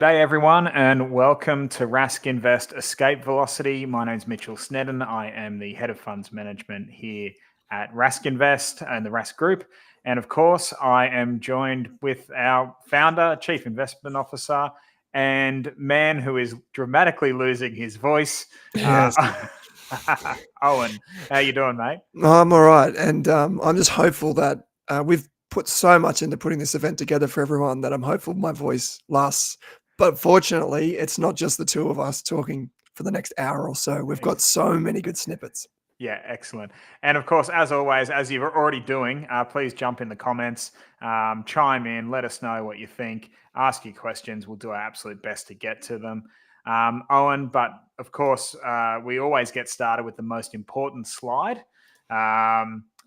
G'day everyone and welcome to Rask Invest Escape Velocity. My name's Mitchell Snedden. I am the Head of Funds Management here at Rask Invest and the Rask Group. And of course, I am joined with our founder, Chief Investment Officer, and man who is dramatically losing his voice, Yes. Owen. How you doing, mate? I'm all right. And I'm just hopeful that we've put so much into putting this event together for everyone that I'm hopeful my voice lasts. But fortunately, it's not just the two of us talking for the next hour or so. We've got so many good snippets. Yeah, excellent. And of course, as always, as you're already doing, please jump in the comments, chime in, let us know what you think, ask your questions. We'll do our absolute best to get to them. Owen, but of course, we always get started with the most important slide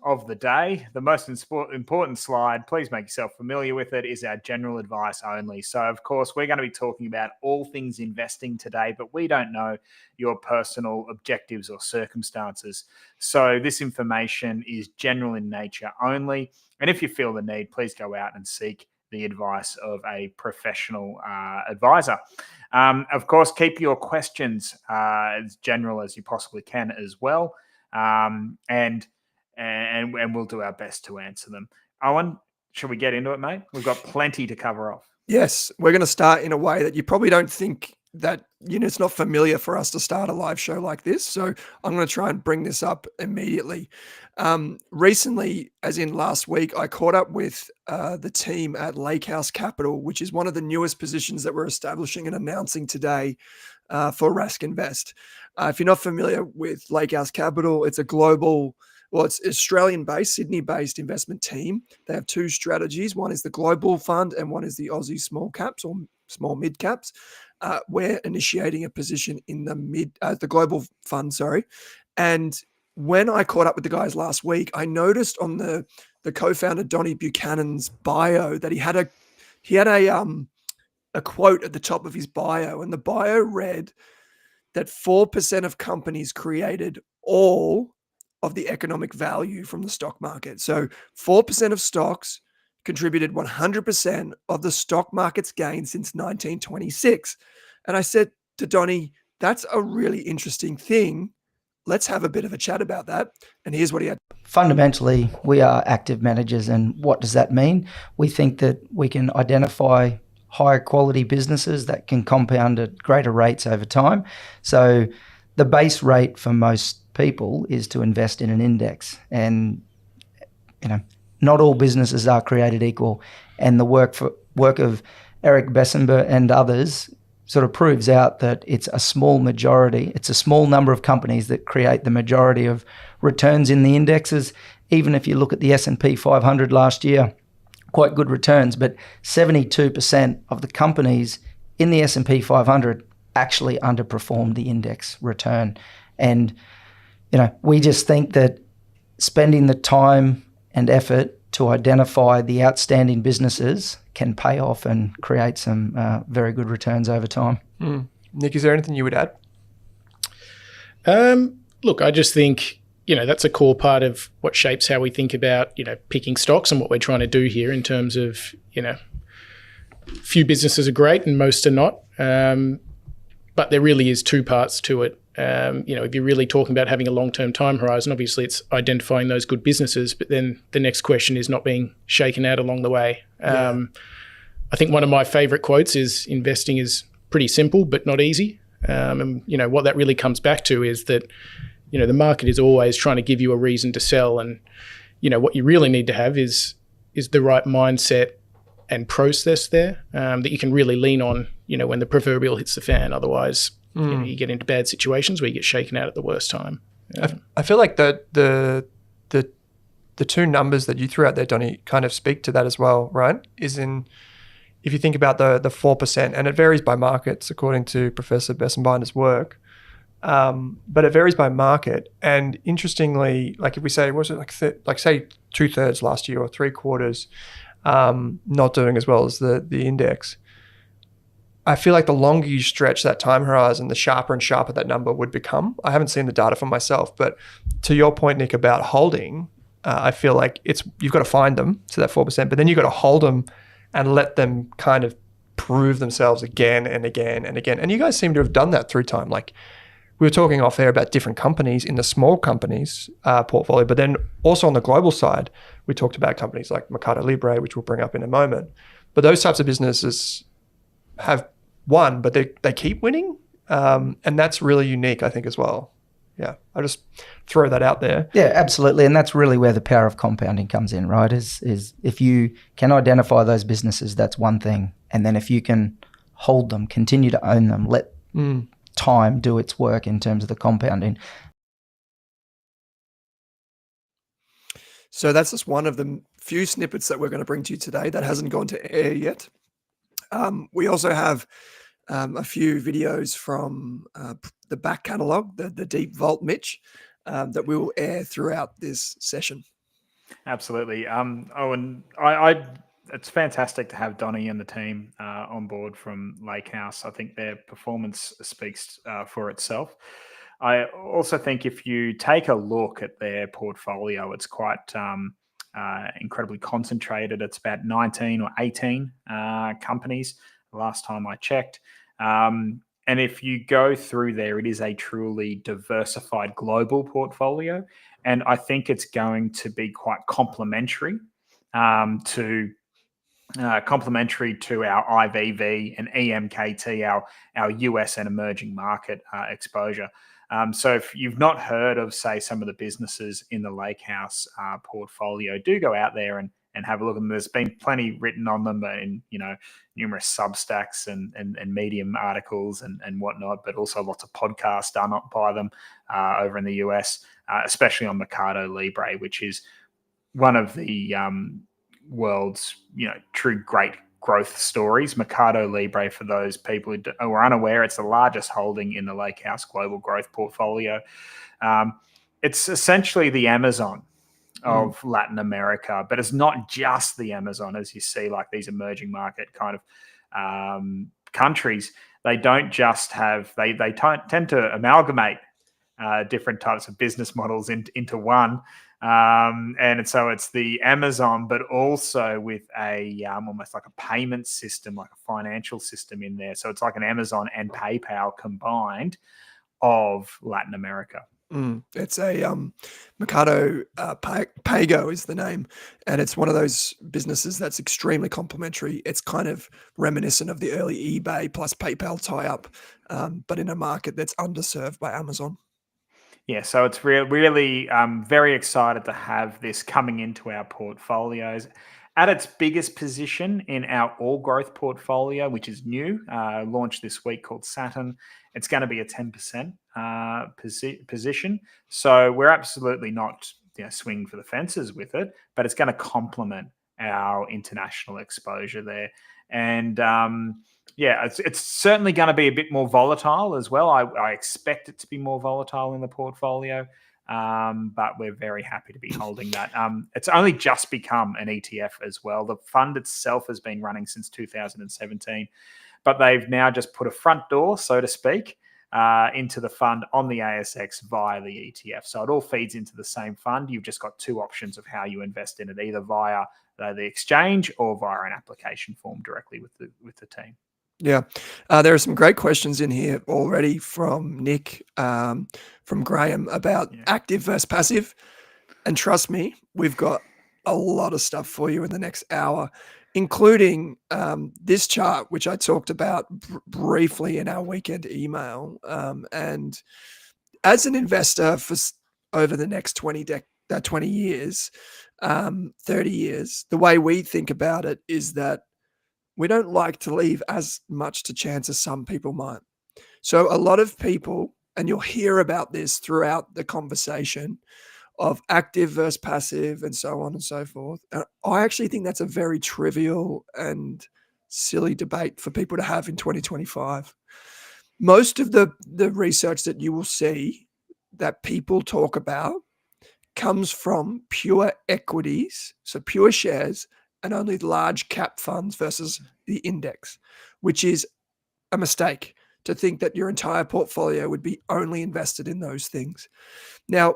of the day. The most important slide, please make yourself familiar with it, is our general advice only. So, of course, we're going to be talking about all things investing today, but we don't know your personal objectives or circumstances. So this information is general in nature only. And if you feel the need, please go out and seek the advice of a professional advisor. Of course, keep your questions as general as you possibly can as well. And we'll do our best to answer them. Owen, should we get into it, mate? We've got plenty to cover off. Yes, we're going to start in a way that you probably don't think that, it's not familiar for us to start a live show like this. So I'm going to try and bring this up immediately. Recently, as in last week, I caught up with the team at Lakehouse Capital, which is one of the newest positions that we're establishing and announcing today for Rask Invest. If you're not familiar with Lakehouse Capital, it's a global... Well, it's Australian-based, Sydney-based investment team. They have two strategies. One is the global fund and one is the Aussie small caps or small mid caps. We're initiating a position in the global fund, And when I caught up with the guys last week, I noticed on the co-founder Donnie Buchanan's bio that he had a quote at the top of his bio, and the bio read that 4% of companies created all of the economic value from the stock market. So 4% of stocks contributed 100% of the stock market's gain since 1926. And I said to Donnie, that's a really interesting thing. Let's have a bit of a chat about that. And here's what he had. Fundamentally, we are active managers. And what does that mean? We think that we can identify higher quality businesses that can compound at greater rates over time. So the base rate for most people is to invest in an index, and not all businesses are created equal, and the work of Eric Bessenber and others sort of proves out that it's a small number of companies that create the majority of returns in the indexes. Even if you look at the S&P 500 last year, quite good returns, but 72% of the companies in the S&P 500 actually underperformed the index return. And we just think that spending the time and effort to identify the outstanding businesses can pay off and create some very good returns over time. Nick, is there anything you would add? Look, I just think, that's a core part of what shapes how we think about, picking stocks and what we're trying to do here in terms of, few businesses are great and most are not. But there really is two parts to it. If you're really talking about having a long-term time horizon, obviously it's identifying those good businesses, but then the next question is not being shaken out along the way. I think one of my favorite quotes is investing is pretty simple, but not easy. And what that really comes back to is that, the market is always trying to give you a reason to sell. And, what you really need to have is the right mindset and process there that you can really lean on, when the proverbial hits the fan. Otherwise, you get into bad situations where you get shaken out at the worst time. I feel like the two numbers that you threw out there, Donnie, kind of speak to that as well, right? If you think about the 4%, and it varies by markets according to Professor Bessenbinder's work, but it varies by market. And interestingly, like if we say, was it say 2/3 last year or 3/4 not doing as well as the index, I feel like the longer you stretch that time horizon, the sharper and sharper that number would become. I haven't seen the data for myself, but to your point, Nick, about holding, I feel like you've got to find them to that 4%, but then you've got to hold them and let them kind of prove themselves again and again and again. And you guys seem to have done that through time. Like we were talking off air about different companies in the small companies portfolio, but then also on the global side, we talked about companies like Mercado Libre, which we'll bring up in a moment. But those types of businesses have won, but they keep winning. And that's really unique, I think, as well. Yeah, I'll just throw that out there. Yeah, absolutely. And that's really where the power of compounding comes in, right? Is if you can identify those businesses, that's one thing. And then if you can hold them, continue to own them, let time do its work in terms of the compounding. So that's just one of the few snippets that we're going to bring to you today that hasn't gone to air yet. We also have a few videos from the back catalogue, the Deep Vault, Mitch, that we will air throughout this session. Absolutely. Owen, it's fantastic to have Donnie and the team on board from Lakehouse. I think their performance speaks for itself. I also think if you take a look at their portfolio, it's quite incredibly concentrated. It's about 19 or 18 companies the last time I checked. And if you go through there, it is a truly diversified global portfolio. And I think it's going to be quite complementary to our IVV and EMKT, our US and emerging market exposure. So if you've not heard of, say, some of the businesses in the Lakehouse portfolio, do go out there and have a look at them. There's been plenty written on them in, numerous Substacks and Medium articles and whatnot, but also lots of podcasts done up by them over in the US, especially on Mercado Libre, which is one of the world's, true great growth stories. Mercado Libre, for those people who are unaware, it's the largest holding in the Lakehouse Global Growth portfolio. It's essentially the Amazon of Latin America, but it's not just the Amazon, as you see, like these emerging market kind of countries. They don't just have, they tend to amalgamate different types of business models into one. And so it's the Amazon, but also with a almost like a payment system, like a financial system in there. So it's like an Amazon and PayPal combined of Latin America. It's a Mercado Pago is the name, and it's one of those businesses that's extremely complementary. It's kind of reminiscent of the early eBay plus PayPal tie-up, but in a market that's underserved by Amazon. Yeah, so it's really very excited to have this coming into our portfolios. At its biggest position in our all growth portfolio, which is new, launched this week, called Saturn, it's going to be a 10% position. So we're absolutely not swinging for the fences with it, but it's going to complement our international exposure there. And it's certainly going to be a bit more volatile as well. I expect it to be more volatile in the portfolio. But we're very happy to be holding that. It's only just become an ETF as well. The fund itself has been running since 2017, but they've now just put a front door, so to speak, into the fund on the ASX via the ETF. So it all feeds into the same fund. You've just got two options of how you invest in it, either via the exchange or via an application form directly with the team. Yeah, there are some great questions in here already from Nick, from Graham about active versus passive. And trust me, we've got a lot of stuff for you in the next hour, including this chart, which I talked about briefly in our weekend email. And as an investor for over the next 20 years, 30 years, the way we think about it is that we don't like to leave as much to chance as some people might. So a lot of people, and you'll hear about this throughout the conversation, of active versus passive and so on and so forth. And I actually think that's a very trivial and silly debate for people to have in 2025. Most of the research that you will see that people talk about comes from pure equities, so pure shares, and only large cap funds versus the index, which is a mistake to think that your entire portfolio would be only invested in those things. Now,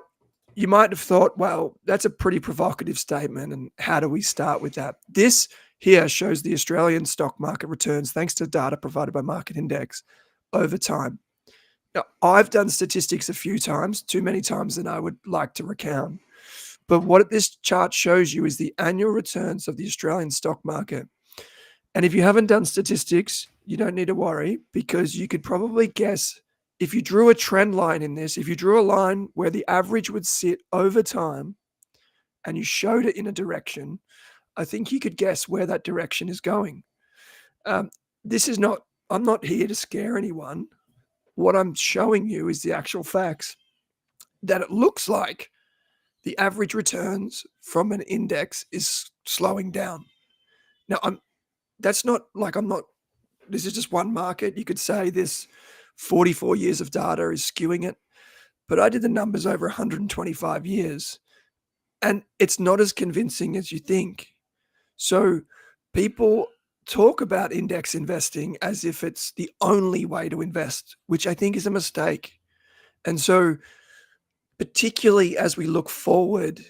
you might have thought, well, that's a pretty provocative statement, and how do we start with that? This here shows the Australian stock market returns thanks to data provided by Market Index over time. Now, I've done statistics a few times, too many times than I would like to recount. But what this chart shows you is the annual returns of the Australian stock market. And if you haven't done statistics, you don't need to worry, because you could probably guess, if you drew a trend line in this, if you drew a line where the average would sit over time and you showed it in a direction, I think you could guess where that direction is going. I'm not here to scare anyone. What I'm showing you is the actual facts, that it looks like the average returns from an index is slowing down. Now, this is just one market. You could say this 44 years of data is skewing it, but I did the numbers over 125 years, and it's not as convincing as you think. So people talk about index investing as if it's the only way to invest, which I think is a mistake. And so, particularly as we look forward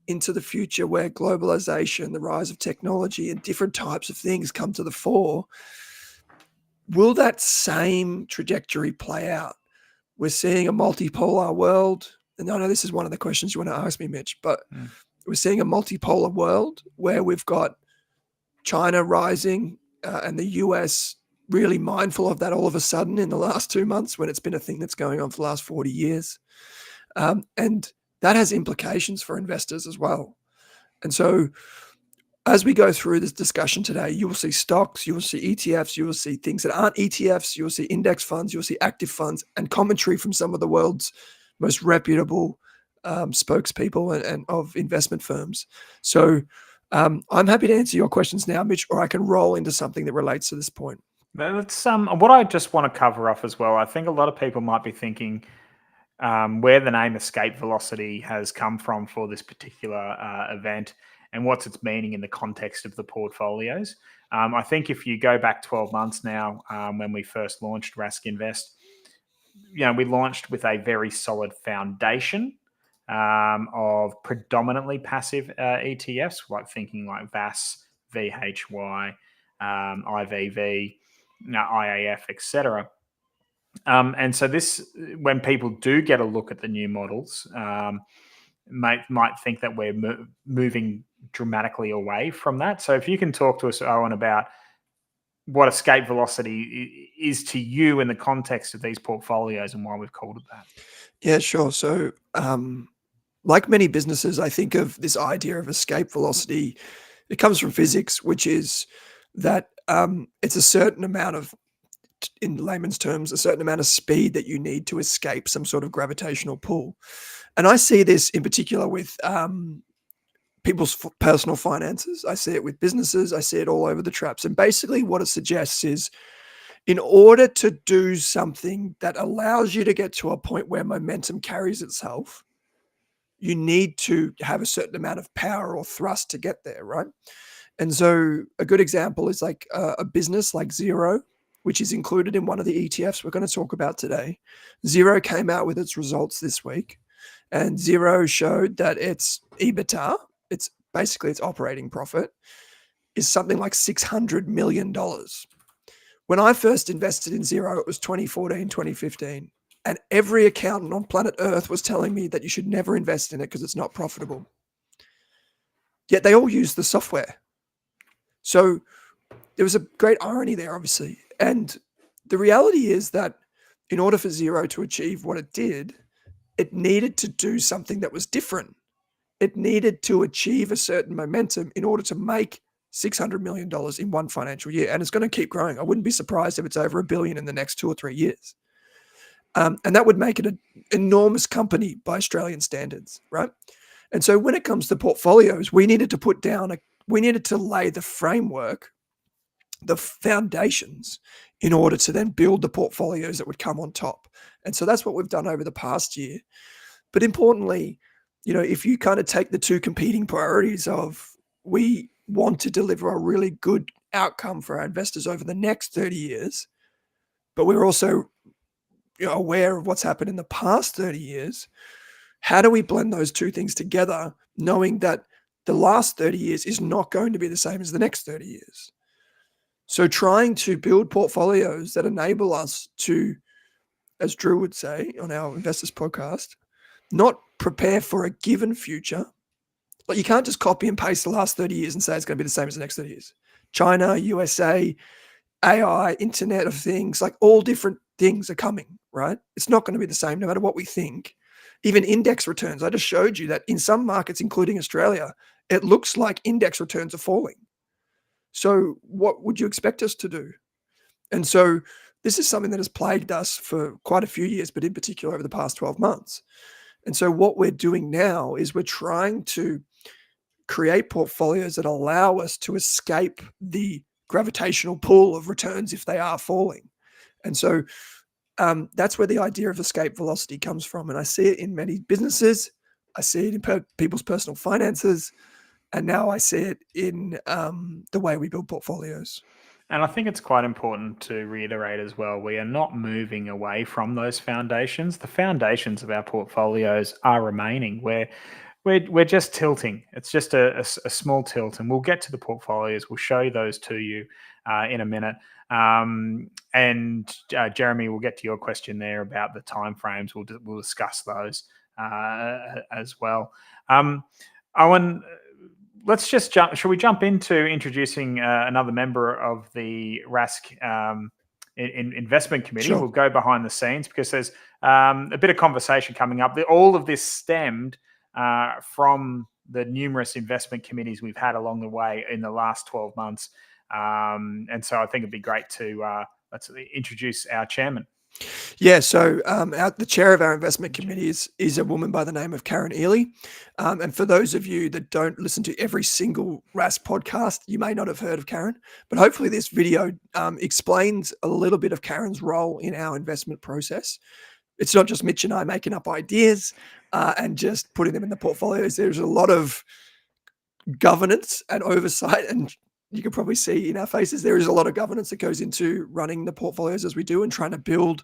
into the future where globalization, the rise of technology, and different types of things come to the fore, will that same trajectory play out? We're seeing a multipolar world. And I know this is one of the questions you want to ask me, Mitch, but we're seeing a multipolar world where we've got China rising and the US really mindful of that all of a sudden in the last 2 months, when it's been a thing that's going on for the last 40 years. And that has implications for investors as well. And so as we go through this discussion today, you will see stocks, you will see ETFs, you will see things that aren't ETFs, you will see index funds, you will see active funds, and commentary from some of the world's most reputable spokespeople and of investment firms. So I'm happy to answer your questions now, Mitch, or I can roll into something that relates to this point. That's what I just want to cover off as well. I think a lot of people might be thinking where the name escape velocity has come from for this particular event, and what's its meaning in the context of the portfolios. I think if you go back 12 months now, when we first launched Rask Invest, we launched with a very solid foundation of predominantly passive ETFs, like thinking like VAS, VHY, IVV, IAF, etc. And so this, when people do get a look at the new models, might think that we're moving dramatically away from that. So if you can talk to us, Owen, about what escape velocity is to you in the context of these portfolios and why we've called it that. Yeah, sure. So like many businesses, I think of this idea of escape velocity. It comes from physics, which is that it's a certain amount of, in layman's terms, a certain amount of speed that you need to escape some sort of gravitational pull. And I see this in particular with people's personal finances. I see it with businesses. I see it all over the traps. And basically what it suggests is, in order to do something that allows you to get to a point where momentum carries itself, you need to have a certain amount of power or thrust to get there, right? And so a good example is like a business like Xero, which is included in one of the ETFs we're going to talk about today. Xero came out with its results this week, and Xero showed that its EBITDA, it's basically its operating profit, is something like $600 million. When I first invested in Xero, it was 2014, 2015. And every accountant on planet Earth was telling me that you should never invest in it because it's not profitable. Yet they all use the software. So there was a great irony there, obviously. And the reality is that in order for Xero to achieve what it did, it needed to do something that was different. It needed to achieve a certain momentum in order to make $600 million in one financial year. And it's going to keep growing. I wouldn't be surprised if it's over $1 billion in the next 2 or 3 years. And that would make it an enormous company by Australian standards, right? And so when it comes to portfolios, we needed to lay the framework, the foundations, in order to then build the portfolios that would come on top. And so that's what we've done over the past year. But importantly, if you kind of take the two competing priorities of, we want to deliver a really good outcome for our investors over the next 30 years, but we're also aware of what's happened in the past 30 years, how do we blend those two things together, knowing that the last 30 years is not going to be the same as the next 30 years. So trying to build portfolios that enable us to, as Drew would say on our Investors podcast, not prepare for a given future. Like, you can't just copy and paste the last 30 years and say it's going to be the same as the next 30 years. China, USA, AI, Internet of Things, like all different things are coming, right? It's not going to be the same no matter what we think. Even index returns. I just showed you that in some markets, including Australia, it looks like index returns are falling. So what would you expect us to do? And so this is something that has plagued us for quite a few years, but in particular over the past 12 months. And so what we're doing now is we're trying to create portfolios that allow us to escape the gravitational pull of returns if they are falling. And so that's where the idea of escape velocity comes from. And I see it in many businesses. I see it in people's personal finances. And now I see it in the way we build portfolios. And I think it's quite important to reiterate as well, we are not moving away from those foundations. The foundations of our portfolios are remaining. We're just tilting. It's just a small tilt, and we'll get to the portfolios. We'll show you those to you in a minute. And Jeremy, we'll get to your question there about the timeframes. We'll discuss those as well. Owen, let's just jump. Shall we jump into introducing another member of the Rask Investment Committee? Sure. We'll go behind the scenes because there's a bit of conversation coming up. All of this stemmed from the numerous investment committees we've had along the way in the last 12 months. And so I think it'd be great to let's introduce our chairman. Yeah, so the chair of our investment committee is a woman by the name of Karen Ely. And for those of you that don't listen to every single Rask podcast, you may not have heard of Karen, but hopefully this video explains a little bit of Karen's role in our investment process. It's not just Mitch and I making up ideas and just putting them in the portfolios. There's a lot of governance and oversight, and you can probably see in our faces, there is a lot of governance that goes into running the portfolios as we do and trying to build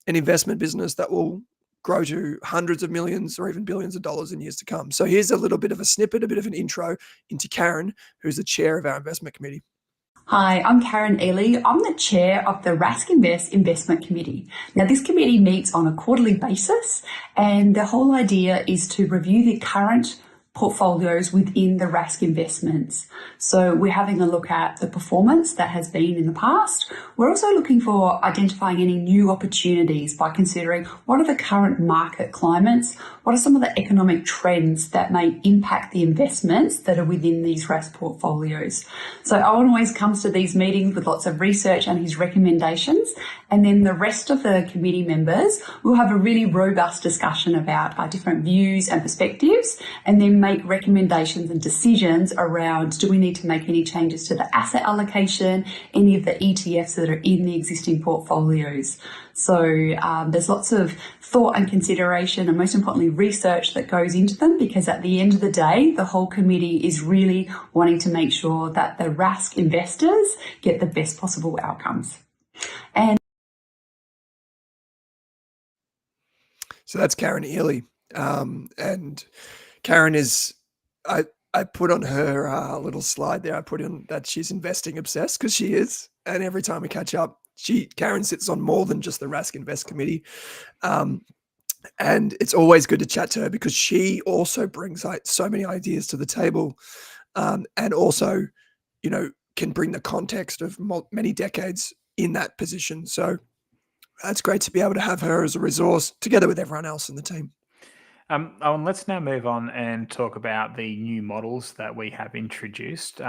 an investment business that will grow to hundreds of millions or even billions of dollars in years to come. So here's a little bit of a snippet, a bit of an intro into Karen, who's the chair of our investment committee. Hi, I'm Karen Ely. I'm the chair of the Rask Invest Investment Committee. Now, this committee meets on a quarterly basis, and the whole idea is to review the current portfolios within the Rask investments. So we're having a look at the performance that has been in the past. We're also looking for identifying any new opportunities by considering what are the current market climates, what are some of the economic trends that may impact the investments that are within these Rask portfolios. So Owen always comes to these meetings with lots of research and his recommendations, and then the rest of the committee members will have a really robust discussion about our different views and perspectives, and then make recommendations and decisions around, do we need to make any changes to the asset allocation, any of the ETFs that are in the existing portfolios. So there's lots of thought and consideration, and most importantly research that goes into them, because at the end of the day, the whole committee is really wanting to make sure that the Rask investors get the best possible outcomes. And so that's Karen Ely. And Karen is, I put on her little slide there, I put in that she's investing obsessed, because she is. And every time we catch up, Karen sits on more than just the Rask Invest Committee. And it's always good to chat to her because she also brings so many ideas to the table, and also, can bring the context of many decades in that position. So it's great to be able to have her as a resource together with everyone else in the team. Owen, let's now move on and talk about the new models that we have introduced.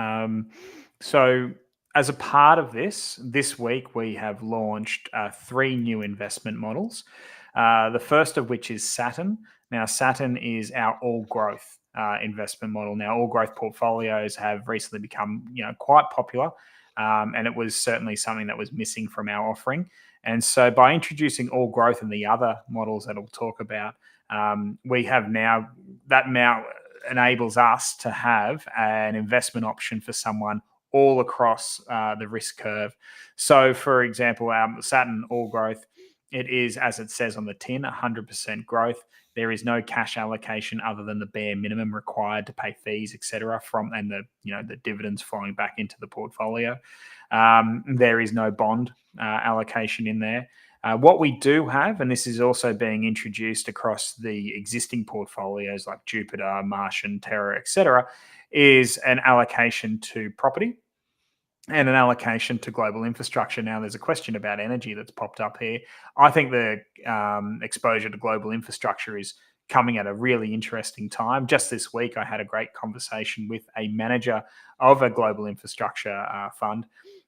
So as a part of this week, we have launched 3 new investment models. The first of which is Saturn. Now, Saturn is our all growth investment model. Now, all growth portfolios have recently become, quite popular, and it was certainly something that was missing from our offering. And so, by introducing all growth and the other models that we'll talk about, we have now enables us to have an investment option for someone all across the risk curve. So, for example, Saturn All Growth It is, as it says on the tin, 100% growth. There is no cash allocation other than the bare minimum required to pay fees, etc., and the dividends flowing back into the portfolio. There is no bond allocation in there. What we do have, and this is also being introduced across the existing portfolios like Jupiter, Martian, Terra, etc., is an allocation to property and an allocation to global infrastructure. Now, there's a question about energy that's popped up here. I think the exposure to global infrastructure is coming at a really interesting time. Just this week, I had a great conversation with a manager of a global infrastructure fund,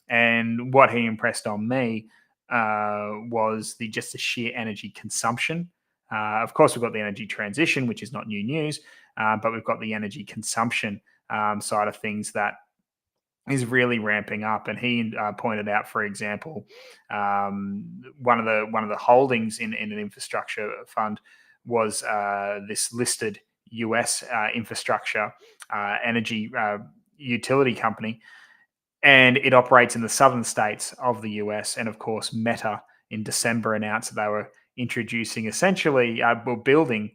and what he impressed on me was the sheer energy consumption. Of course, we've got the energy transition, which is not new news, but we've got the energy consumption side of things that is really ramping up. And he pointed out, for example, one of the holdings in an infrastructure fund was this listed US infrastructure energy utility company, and it operates in the southern states of the US. And of course, Meta in December announced that they were introducing building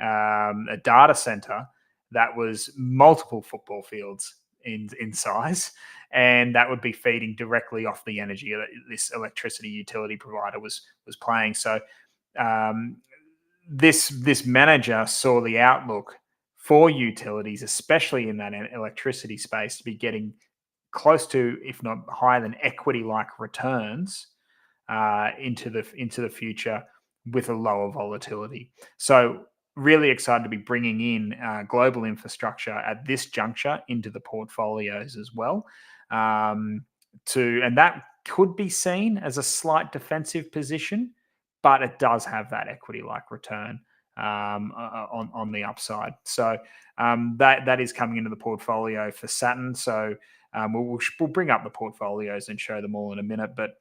a data center that was multiple football fields in size, and that would be feeding directly off the energy that this electricity utility provider was playing. So this manager saw the outlook for utilities, especially in that electricity space, to be getting close to, if not higher than, equity-like returns into the future with a lower volatility. So really excited to be bringing in global infrastructure at this juncture into the portfolios as well. And that could be seen as a slight defensive position, but it does have that equity-like return on the upside. So that is coming into the portfolio for Saturn. So we'll bring up the portfolios and show them all in a minute, but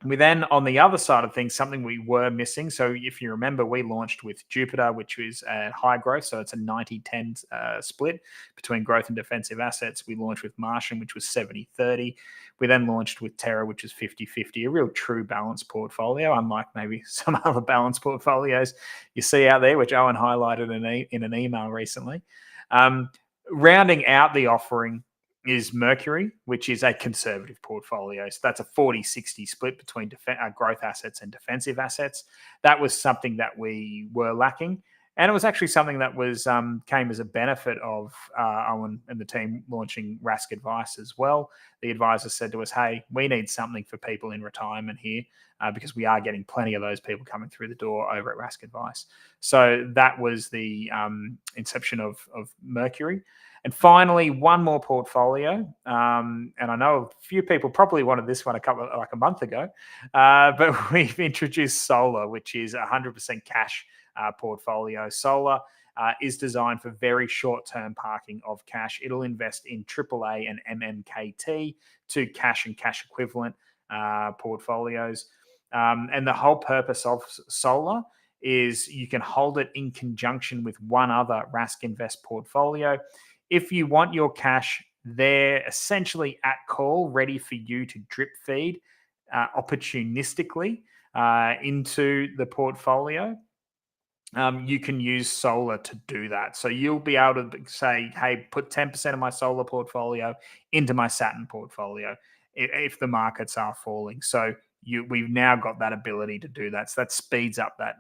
we then, on the other side of things, something we were missing. So if you remember, we launched with Jupiter, which is a high growth. So it's a 90-10 split between growth and defensive assets. We launched with Martian, which was 70-30. We then launched with Terra, which is 50-50, a real true balanced portfolio, unlike maybe some other balanced portfolios you see out there, which Owen highlighted in an email recently. Rounding out the offering is Mercury, which is a conservative portfolio. So that's a 40-60 split between growth assets and defensive assets. That was something that we were lacking. And it was actually something that was came as a benefit of Owen and the team launching Rask Advice as well. The advisor said to us, hey, we need something for people in retirement here because we are getting plenty of those people coming through the door over at Rask Advice. So that was the inception of Mercury. And finally, one more portfolio, and I know a few people probably wanted this one a month ago, but we've introduced Solar, which is 100% cash portfolio. Solar is designed for very short-term parking of cash. It'll invest in AAA and MMKT, two cash and cash equivalent portfolios. And the whole purpose of Solar is you can hold it in conjunction with one other Rask Invest portfolio. If you want your cash there essentially at call, ready for you to drip feed opportunistically into the portfolio, you can use Solar to do that. So you'll be able to say, hey, put 10% of my Solar portfolio into my Saturn portfolio if the markets are falling. So we've now got that ability to do that. So that speeds up that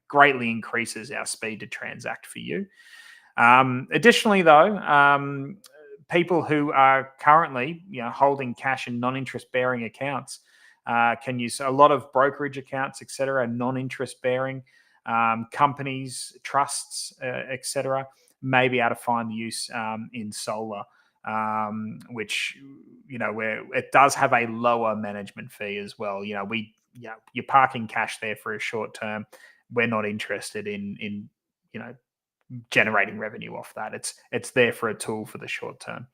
greatly increases our speed to transact for you. Additionally, though, people who are currently holding cash in non-interest bearing accounts can use a lot of brokerage accounts, etc., non-interest bearing companies, trusts, etc., may be able to find the use in Solar, which where it does have a lower management fee as well. You're parking cash there for a short term. We're not interested in generating revenue off that. It's there for a tool for the short term.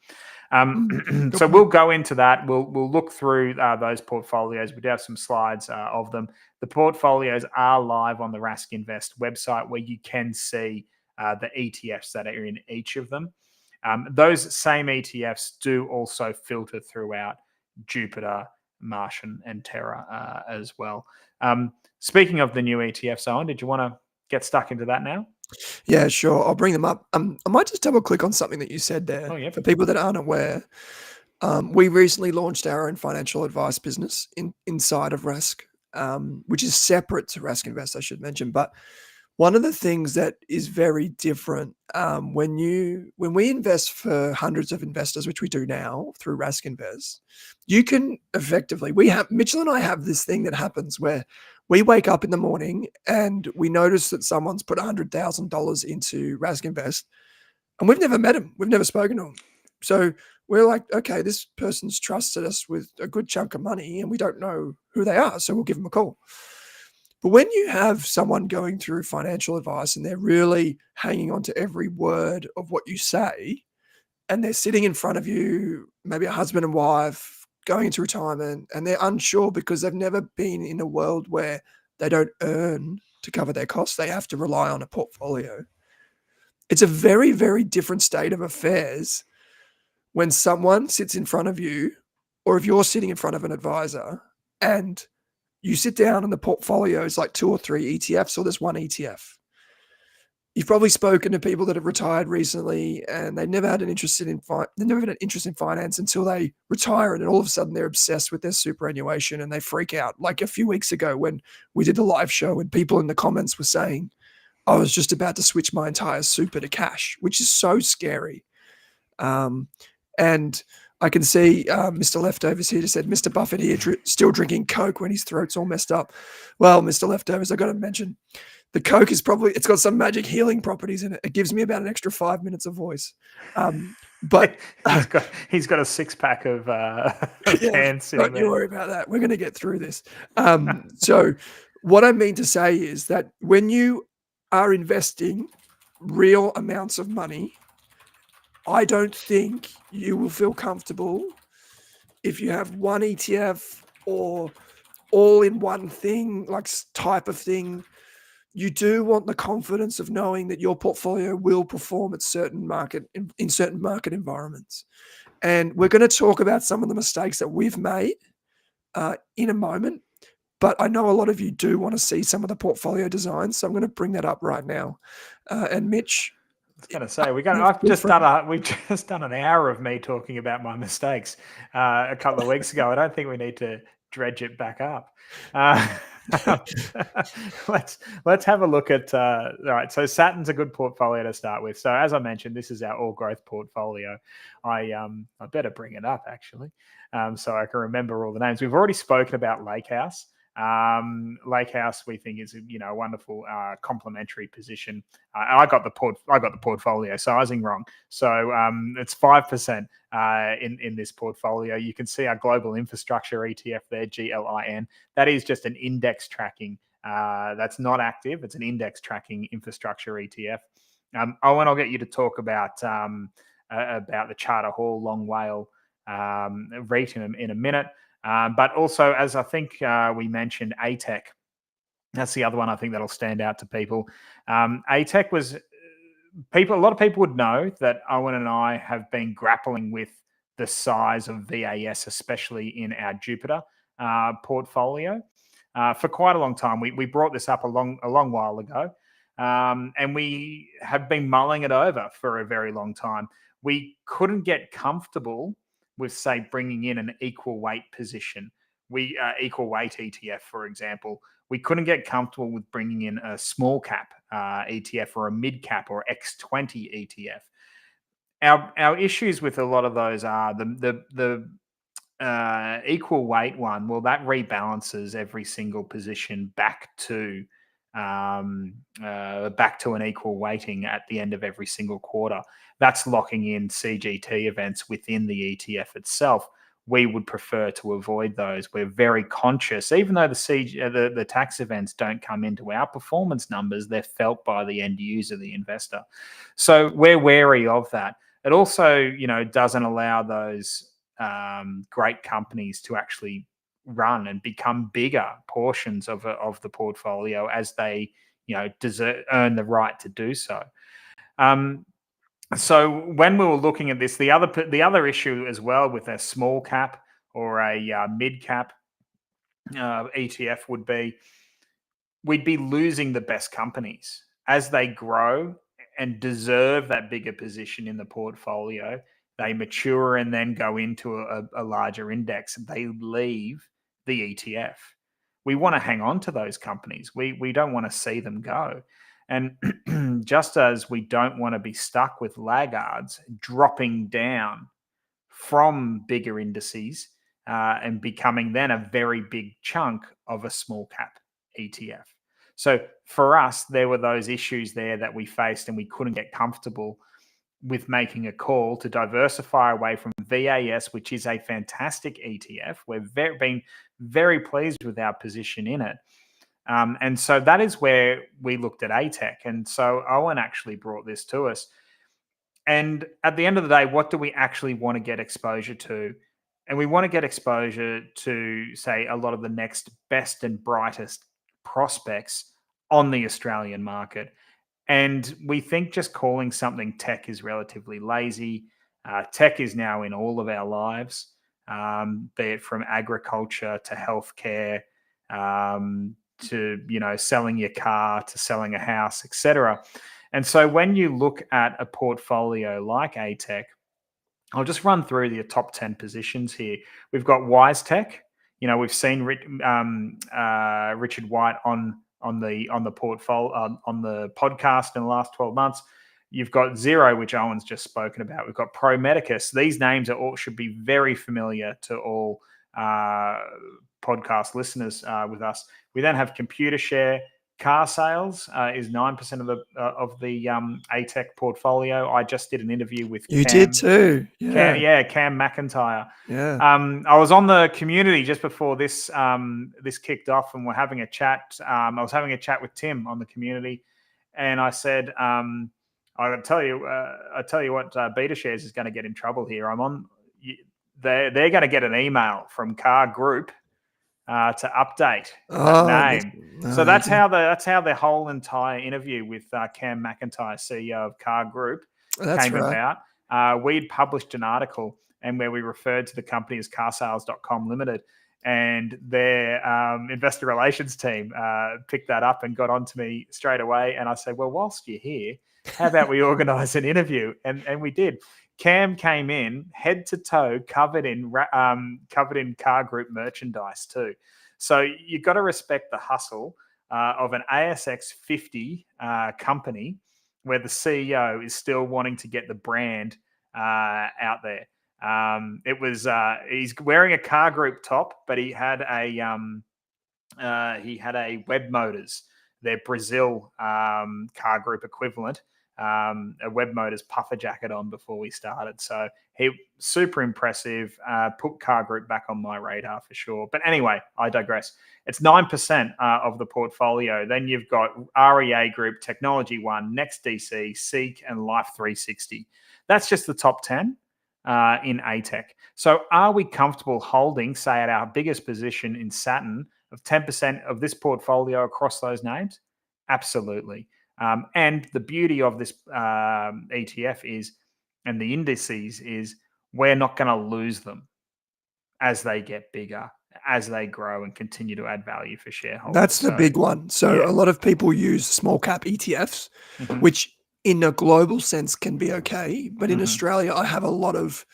So we'll go into that. We'll look through those portfolios. We do have some slides of them. The portfolios are live on the Rask Invest website, where you can see the ETFs that are in each of them. Those same ETFs do also filter throughout Jupiter, Marsh and Terra as well. Speaking of the new ETFs, Owen, did you want to get stuck into that now? Yeah, sure. I'll bring them up. I might just double click on something that you said there. Oh, yeah. For people that aren't aware, we recently launched our own financial advice business inside of Rask, which is separate to Rask Invest, I should mention. But one of the things that is very different when we invest for hundreds of investors, which we do now through Rask Invest, you can effectively, Mitchell and I have this thing that happens where we wake up in the morning and we notice that someone's put $100,000 into Rask Invest, and we've never met him, we've never spoken to him. So we're like, okay, this person's trusted us with a good chunk of money, and we don't know who they are, so we'll give them a call. But when you have someone going through financial advice and they're really hanging on to every word of what you say, and they're sitting in front of you, maybe a husband and wife going into retirement, and they're unsure because they've never been in a world where they don't earn to cover their costs, they have to rely on a portfolio. It's a very, very different state of affairs when someone sits in front of you, or if you're sitting in front of an advisor and you sit down and the portfolio is like 2 or 3 ETFs, or there's one ETF. You've probably spoken to people that have retired recently, and they never had an interest in finance until they retire, and then all of a sudden they're obsessed with their superannuation and they freak out. Like a few weeks ago when we did the live show, and people in the comments were saying, "I was just about to switch my entire super to cash," which is so scary. And I can see Mr. Leftovers here just said, Mr. Buffett here still drinking Coke when his throat's all messed up. Well, Mr. Leftovers, I got to mention, the Coke is it's got some magic healing properties in it. It gives me about an extra 5 minutes of voice. But he's got a 6-pack of cans sitting don't there. you worry about that. We're going to get through this. So what I mean to say is that when you are investing real amounts of money, I don't think you will feel comfortable if you have one ETF or all in one thing, like type of thing. You do want the confidence of knowing that your portfolio will perform at certain in certain market environments. And we're going to talk about some of the mistakes that we've made in a moment. But I know a lot of you do want to see some of the portfolio designs, so I'm going to bring that up right now. And Mitch, I was going to say we've just done an hour of me talking about my mistakes a couple of weeks ago. I don't think we need to dredge it back up. Let's have a look at all right. So Saturn's a good portfolio to start with. So as I mentioned, this is our all growth portfolio. I better bring it up actually, so I can remember all the names. We've already spoken about Lake House. Lake House we think is a wonderful complementary position. I got the portfolio sizing wrong, so it's 5% in this portfolio. You can see our global infrastructure ETF there, GLIN. That is just an index tracking. That's not active. It's an index tracking infrastructure ETF. Owen, I'll get you to talk about the Charter Hall Long WALE REIT in a minute. But also, as I think we mentioned, ATEC. That's the other one I think that'll stand out to people. ATEC was a lot of people would know that Owen and I have been grappling with the size of VAS, especially in our Jupiter portfolio, for quite a long time. We brought this up a long while ago, and we have been mulling it over for a very long time. We couldn't get comfortable with, say, bringing in an equal weight position. Equal weight ETF, for example. We couldn't get comfortable with bringing in a small cap ETF or a mid cap or X20 ETF. Our issues with a lot of those are the equal weight one. Well, that rebalances every single position back to an equal weighting at the end of every single quarter. That's locking in CGT events within the ETF itself. We would prefer to avoid those. We're very conscious, even though the tax events don't come into our performance numbers, they're felt by the end user, the investor. So we're wary of that. It also, doesn't allow those great companies to actually run and become bigger portions of the portfolio as they, earn the right to do so. So when we were looking at this, the other issue as well with a small cap or a mid-cap ETF would be, we'd be losing the best companies as they grow and deserve that bigger position in the portfolio. They mature and then go into a larger index, and they leave the ETF. We want to hang on to those companies. We don't want to see them go. And just as we don't want to be stuck with laggards dropping down from bigger indices and becoming then a very big chunk of a small cap ETF. So for us, there were those issues there that we faced, and we couldn't get comfortable with making a call to diversify away from VAS, which is a fantastic ETF. We've been very pleased with our position in it. And so that is where we looked at ATech. And so Owen actually brought this to us. And at the end of the day, what do we actually want to get exposure to? And we want to get exposure to, say, a lot of the next best and brightest prospects on the Australian market. And we think just calling something tech is relatively lazy. Tech is now in all of our lives, be it from agriculture to healthcare, to selling your car, to selling a house, etc. And so when you look at a portfolio like ATech, I'll just run through the top 10 positions here. We've got WiseTech. We've seen Richard White on the portfolio on the podcast in the last 12 months. You've got Xero, which Owen's just spoken about. We've got Pro Medicus. These names should be very familiar to all podcast listeners with us. We then have Computershare. Car sales is 9% of the ATech portfolio. I just did an interview with you Cam. did too. Cam McIntyre. Yeah. I was on the community just before this kicked off, and we're having a chat. I was having a chat with Tim on the community, and I said, I tell you what, BetaShares is going to get in trouble here. They're going to get an email from Car Group to update that name. So that's how the whole entire interview with Cam McIntyre, CEO of Car Group, came about. We'd published an article and where we referred to the company as carsales.com Limited, and their investor relations team picked that up and got onto me straight away. And I said, well, whilst you're here, how about we organise an interview? And we did. Cam came in head to toe, covered in Car Group merchandise too. So you've got to respect the hustle of an ASX 50 company where the CEO is still wanting to get the brand out there. He's wearing a Car Group top, but he had a Web Motors, their Brazil Car Group equivalent. A Web Motors puffer jacket on before we started. So he super impressive, put Car Group back on my radar for sure. But anyway, I digress. It's 9% of the portfolio. Then you've got REA Group, Technology One, NextDC, Seek, and Life 360. That's just the top 10 in ATech. So are we comfortable holding, say, at our biggest position in Saturn, of 10% of this portfolio across those names? Absolutely. And the beauty of this ETF is, and the indices is, we're not going to lose them as they get bigger, as they grow and continue to add value for shareholders. That's the big one. So a lot of people use small cap ETFs, which in a global sense can be okay. But in Australia, I have a lot of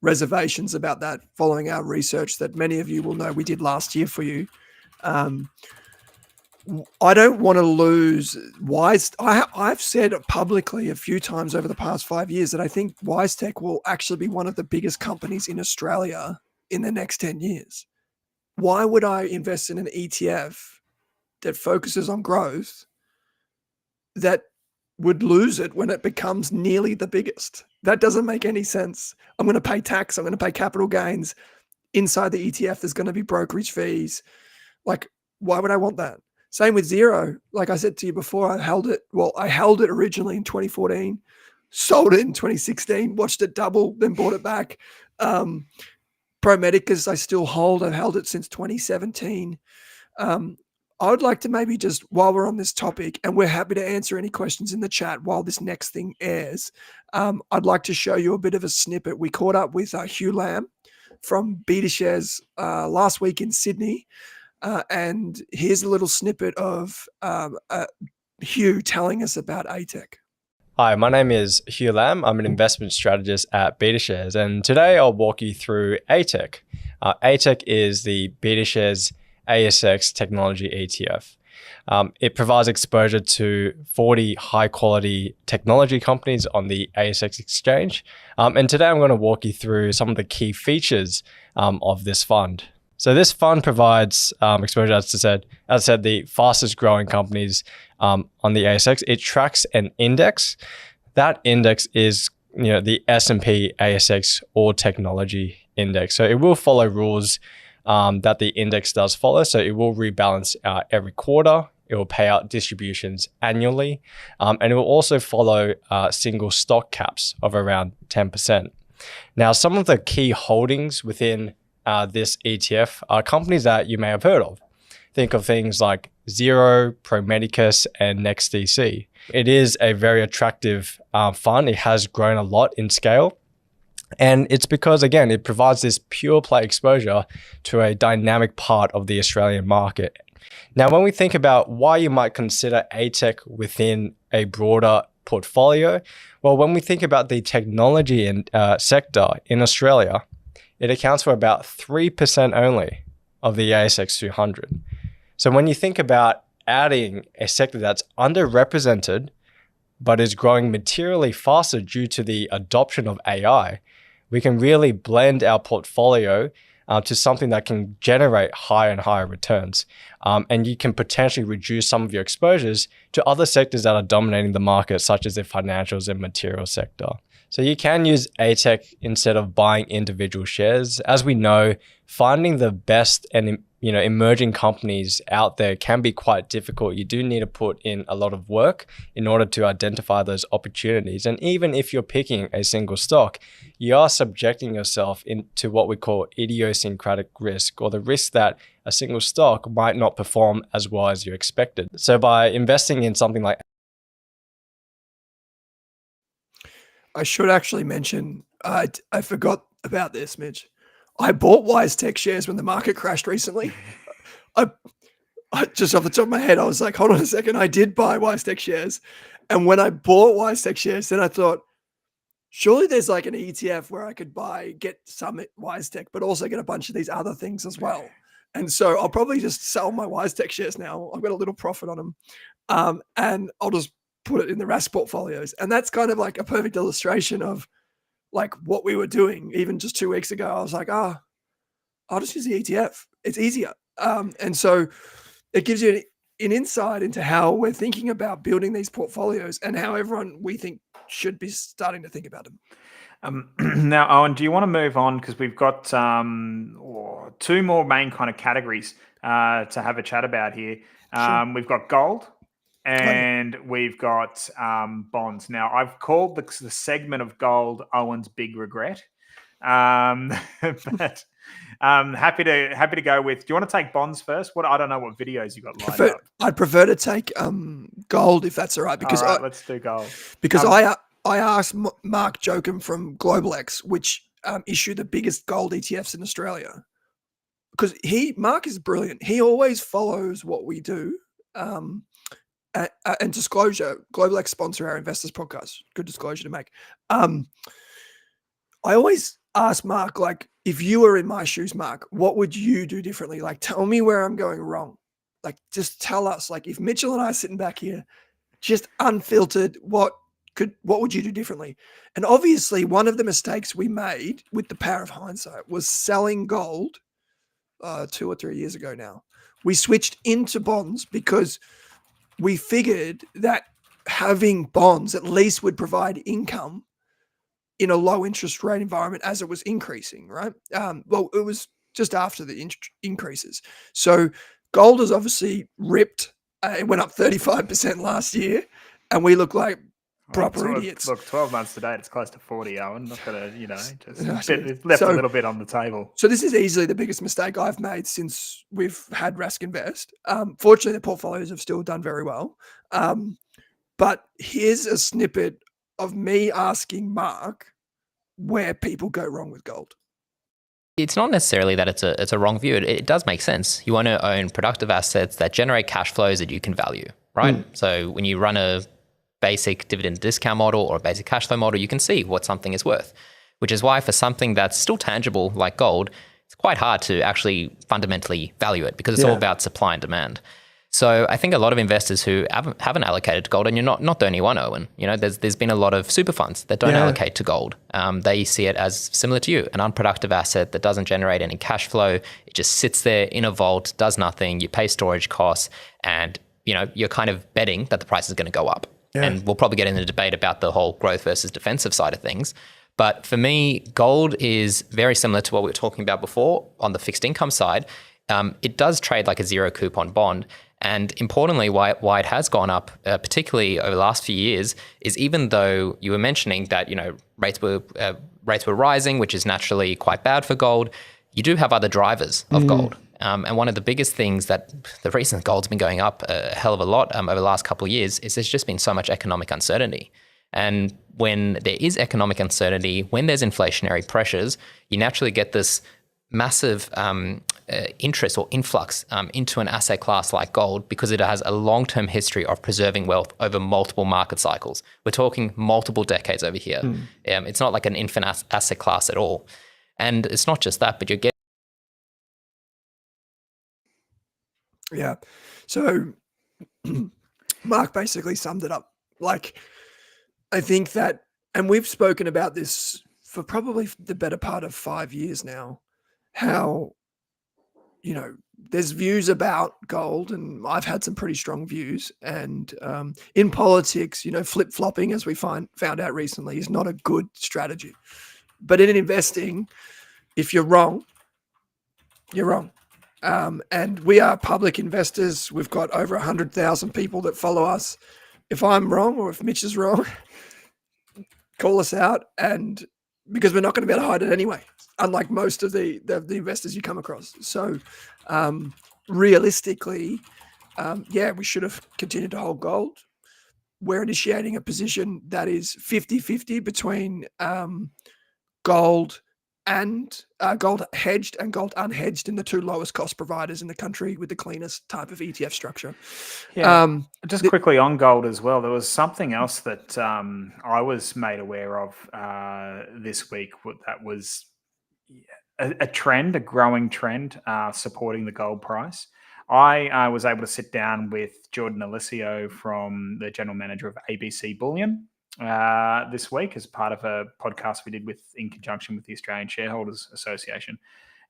reservations about that following our research that many of you will know we did last year for you. I don't want to lose I've said publicly a few times over the past 5 years that I think WiseTech will actually be one of the biggest companies in Australia in the next 10 years. Why would I invest in an ETF that focuses on growth that would lose it when it becomes nearly the biggest? That doesn't make any sense. I'm going to pay tax. I'm going to pay capital gains. Inside the ETF, there's going to be brokerage fees. Like, why would I want that? Same with Xero. Like I said to you before, I held it originally in 2014, sold it in 2016, watched it double, then bought it back. Pro Medicus, I still hold. I've held it since 2017. I would like to maybe just, while we're on this topic, and we're happy to answer any questions in the chat while this next thing airs, I'd like to show you a bit of a snippet. We caught up with Hugh Lamb from BetaShares last week in Sydney. And here's a little snippet of Hugh telling us about ATech. Hi, my name is Hugh Lamb. I'm an investment strategist at BetaShares, and today I'll walk you through ATech. ATech is the BetaShares ASX Technology ETF. It provides exposure to 40 high-quality technology companies on the ASX exchange. And today I'm going to walk you through some of the key features of this fund. So this fund provides exposure, as I said, the fastest growing companies on the ASX. It tracks an index. That index is the S&P ASX All Technology Index. So it will follow rules that the index does follow. So it will rebalance every quarter. It will pay out distributions annually. And it will also follow single stock caps of around 10%. Now, some of the key holdings within this ETF are companies that you may have heard of. Think of things like Xero, Pro Medicus, and NextDC. It is a very attractive fund. It has grown a lot in scale. And it's because, again, it provides this pure play exposure to a dynamic part of the Australian market. Now, when we think about why you might consider ATech within a broader portfolio, well, when we think about the technology sector in Australia, it accounts for about 3% only of the ASX 200. So when you think about adding a sector that's underrepresented, but is growing materially faster due to the adoption of AI, we can really blend our portfolio to something that can generate higher and higher returns. And you can potentially reduce some of your exposures to other sectors that are dominating the market, such as the financials and materials sector. So you can use ATech instead of buying individual shares. As we know, finding the best and emerging companies out there can be quite difficult. You do need to put in a lot of work in order to identify those opportunities. And even if you're picking a single stock, you are subjecting yourself into what we call idiosyncratic risk, or the risk that a single stock might not perform as well as you expected. So by investing in something like I should actually mention, I forgot about this, Mitch. I bought WiseTech shares when the market crashed recently. I just off the top of my head, I was like, hold on a second. I did buy WiseTech shares. And when I bought WiseTech shares, then I thought, surely there's like an ETF where I could get some WiseTech, but also get a bunch of these other things as well. And so I'll probably just sell my WiseTech shares now. I've got a little profit on them. And I'll just put it in the Rask portfolios. And that's kind of like a perfect illustration of like what we were doing even just 2 weeks ago. I was like, I'll just use the ETF. It's easier. And so it gives you an insight into how we're thinking about building these portfolios and how everyone we think should be starting to think about them. Now, Owen, do you want to move on? Because we've got two more main kind of categories to have a chat about here. Sure. We've got gold and we've got bonds. Now, I've called the segment of gold Owen's big regret. But happy to go with. Do you want to take bonds first? I don't know what videos you got lined up. I'd prefer to take gold if that's all right. Because all right, let's do gold. Because I asked Mark Jokum from GlobalX, which issue the biggest gold ETFs in Australia, because Mark is brilliant. He always follows what we do. And disclosure, GlobalX sponsor our investors podcast. Good disclosure to make. I always ask Mark, like, if you were in my shoes, Mark, what would you do differently? Like, tell me where I'm going wrong. Like, just tell us. Like, if Mitchell and I are sitting back here, just unfiltered, what would you do differently? And obviously, one of the mistakes we made with the power of hindsight was selling gold 2 or 3 years ago now. We switched into bonds because we figured that having bonds at least would provide income in a low interest rate environment as it was increasing, right? Well, it was just after the increases. So gold has obviously ripped. It went up 35% last year, and we look like proper idiots. Look, 12 months to date, it's close to 40, Owen. Not going to, left a little bit on the table. So this is easily the biggest mistake I've made since we've had Rask Invest. Fortunately, the portfolios have still done very well. But here's a snippet of me asking Mark where people go wrong with gold. It's not necessarily that it's a wrong view. It does make sense. You want to own productive assets that generate cash flows that you can value, right? So when you run a basic dividend discount model or a basic cash flow model, you can see what something is worth, which is why for something that's still tangible like gold, it's quite hard to actually fundamentally value it because it's all about supply and demand. So I think a lot of investors who haven't allocated to gold, and you're not the only one, Owen. You know, there's been a lot of super funds that don't allocate to gold. They see it as similar to you, an unproductive asset that doesn't generate any cash flow. It just sits there in a vault, does nothing. You pay storage costs, and you're kind of betting that the price is going to go up. And we'll probably get into the debate about the whole growth versus defensive side of things. But for me, gold is very similar to what we were talking about before on the fixed income side. It does trade like a zero coupon bond. And importantly, why it has gone up, particularly over the last few years, is even though you were mentioning that rates were rising, which is naturally quite bad for gold, you do have other drivers of gold. And one of the biggest things the reason gold's been going up a hell of a lot over the last couple of years is there's just been so much economic uncertainty. And when there is economic uncertainty, when there's inflationary pressures, you naturally get this massive interest or influx into an asset class like gold because it has a long-term history of preserving wealth over multiple market cycles. We're talking multiple decades over here. It's not like an infant asset class at all. And it's not just that, but you're getting... Yeah. So Mark basically summed it up. Like, I think that, and we've spoken about this for probably the better part of 5 years now, how, there's views about gold, and I've had some pretty strong views. And in politics, flip-flopping, as we found out recently, is not a good strategy. But in investing, if you're wrong, you're wrong. And we are public investors. We've got over 100,000 people that follow us. If I'm wrong or if Mitch is wrong, call us out, and because we're not going to be able to hide it anyway, unlike most of the investors you come across. So realistically, we should have continued to hold gold. We're initiating a position that is 50-50 between gold and gold hedged and gold unhedged in the two lowest cost providers in the country with the cleanest type of ETF structure. Just quickly on gold as well, there was something else that I was made aware of this week that was a trend, a growing trend supporting the gold price. I was able to sit down with Jordan Alessio from the general manager of ABC Bullion this week as part of a podcast we did in conjunction with the Australian Shareholders Association,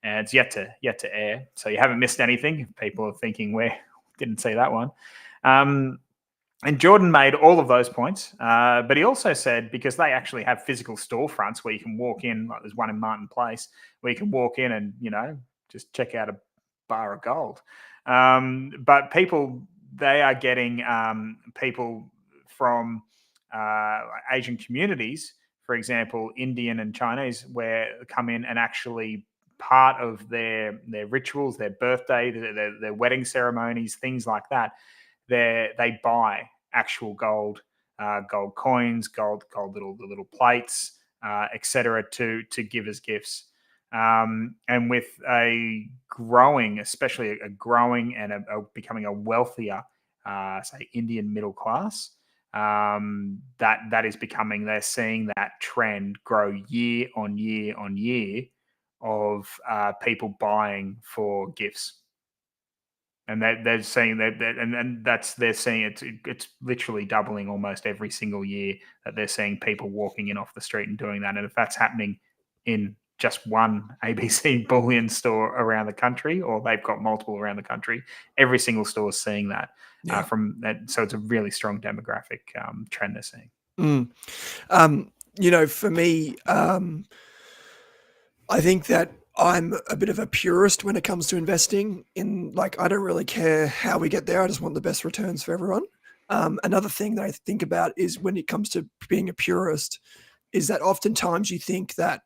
and it's yet to air, so you haven't missed anything if people are thinking we didn't see that one. And Jordan made all of those points, but he also said, because they actually have physical storefronts where you can walk in, like there's one in Martin Place where you can walk in and just check out a bar of gold, but they are getting people from Asian communities, for example, Indian and Chinese, where come in and actually part of their rituals, their birthday, their wedding ceremonies, things like that, they buy actual gold coins, gold little plates, etc., to give as gifts. And with a growing, especially a growing and becoming a wealthier, say, Indian middle class, that is becoming, they're seeing that trend grow year on year on year of people buying for gifts. And they're seeing they're seeing it's literally doubling almost every single year that they're seeing people walking in off the street and doing that. And if that's happening in just one ABC Bullion store around the country, or they've got multiple around the country, every single store is seeing that. From that, so it's a really strong demographic trend they're seeing. For me, I think that I'm a bit of a purist when it comes to investing in, I don't really care how we get there. I just want the best returns for everyone. Another thing that I think about is when it comes to being a purist is that oftentimes you think that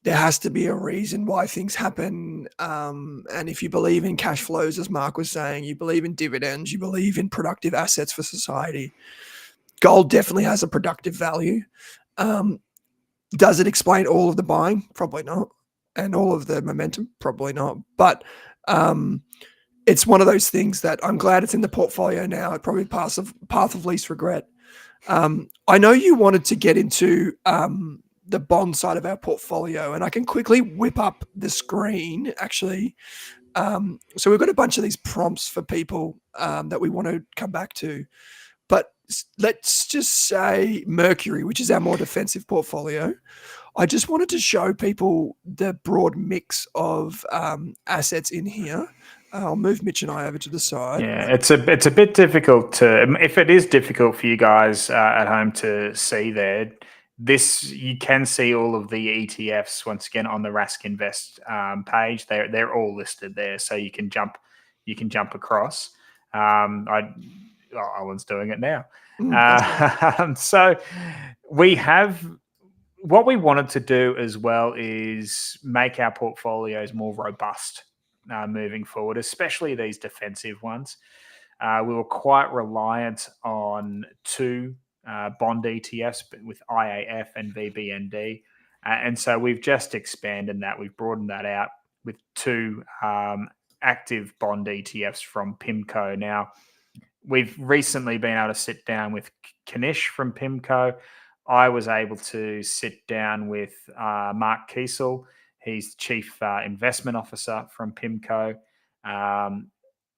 there has to be a reason why things happen. And if you believe in cash flows, as Mark was saying, you believe in dividends, you believe in productive assets for society, gold definitely has a productive value. Does it explain all of the buying? Probably not. and all of the momentum? Probably not. But it's one of those things that I'm glad it's in the portfolio now. It probably path of least regret. I know you wanted to get into the bond side of our portfolio, and I can quickly whip up the screen, actually. So we've got a bunch of these prompts for people that we want to come back to. But let's just say Mercury, which is our more defensive portfolio. I just wanted to show people the broad mix of assets in here. I'll move Mitch and I over to the side. Yeah, it's a bit difficult to, if it is difficult for you guys at home to see there, you can see all of the ETFs once again on the Rask Invest page. They're all listed there, so you can jump across. Owen's doing it now. So we have. What we wanted to do as well is make our portfolios more robust moving forward, especially these defensive ones. We were quite reliant on two bond ETFs with IAF and VBND. And so we've just expanded that. We've broadened that out with two active bond ETFs from PIMCO. Now, we've recently been able to sit down with Kanish from PIMCO. I was able to sit down with Mark Kiesel. He's the Chief Investment Officer from PIMCO.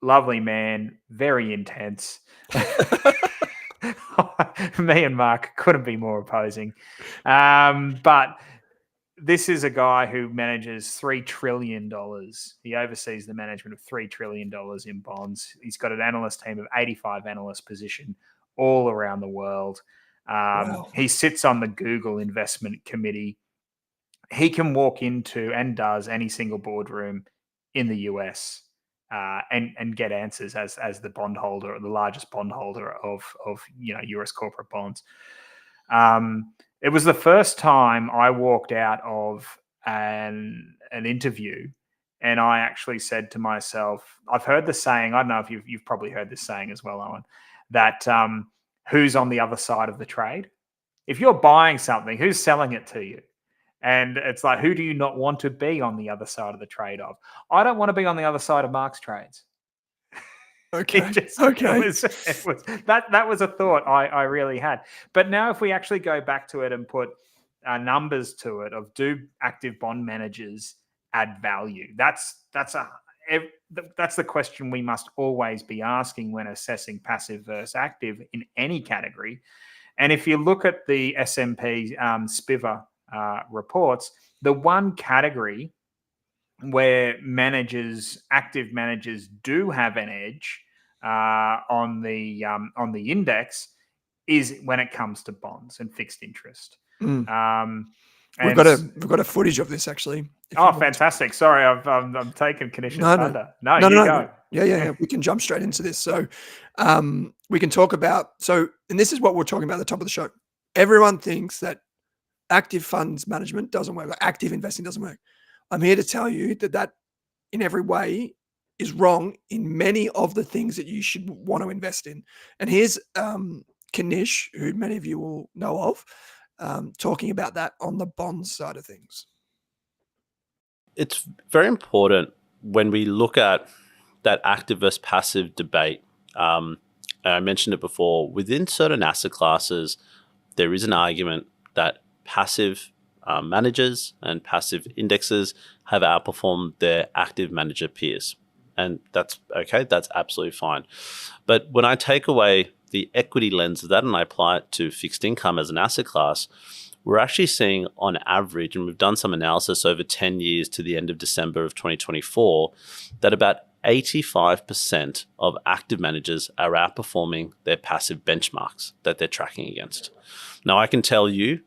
Lovely man, very intense. Me and Mark couldn't be more opposing. But this is a guy who manages $3 trillion. He oversees the management of $3 trillion in bonds. He's got an analyst team of 85 analysts positioned all around the world. Wow. He sits on the Google investment committee. He can walk into and does any single boardroom in the US and get answers as the bondholder, the largest bondholder of US corporate bonds. It was the first time I walked out of an interview, and I actually said to myself, I've heard the saying, I don't know if you've probably heard this saying as well, Owen, that who's on the other side of the trade? If you're buying something, who's selling it to you? And it's like, who do you not want to be on the other side of the trade of? I don't want to be on the other side of Mark's trades. Okay. That was a thought I really had. But now if we actually go back to it and put numbers to it of do active bond managers add value? That's the question we must always be asking when assessing passive versus active in any category. And if you look at the S&P SPIVA reports, the one category where active managers do have an edge on the index is when it comes to bonds and fixed interest. We've got a footage of this actually. Oh, fantastic! Sorry, I'm taking Kanish's thunder. No, you go. Yeah. We can jump straight into this. So we can talk about and this is what we're talking about at the top of the show. Everyone thinks that active funds management doesn't work, like active investing doesn't work. I'm here to tell you that in every way is wrong in many of the things that you should want to invest in. And here's Kanish, who many of you will know of, talking about that on the bonds side of things. It's very important when we look at that active versus passive debate. I mentioned it before, within certain asset classes, there is an argument that passive managers and passive indexes have outperformed their active manager peers. And that's okay, that's absolutely fine. But when I take away the equity lens of that and I apply it to fixed income as an asset class, we're actually seeing on average, and we've done some analysis over 10 years to the end of December of 2024, that about 85% of active managers are outperforming their passive benchmarks that they're tracking against. Now, I can tell you,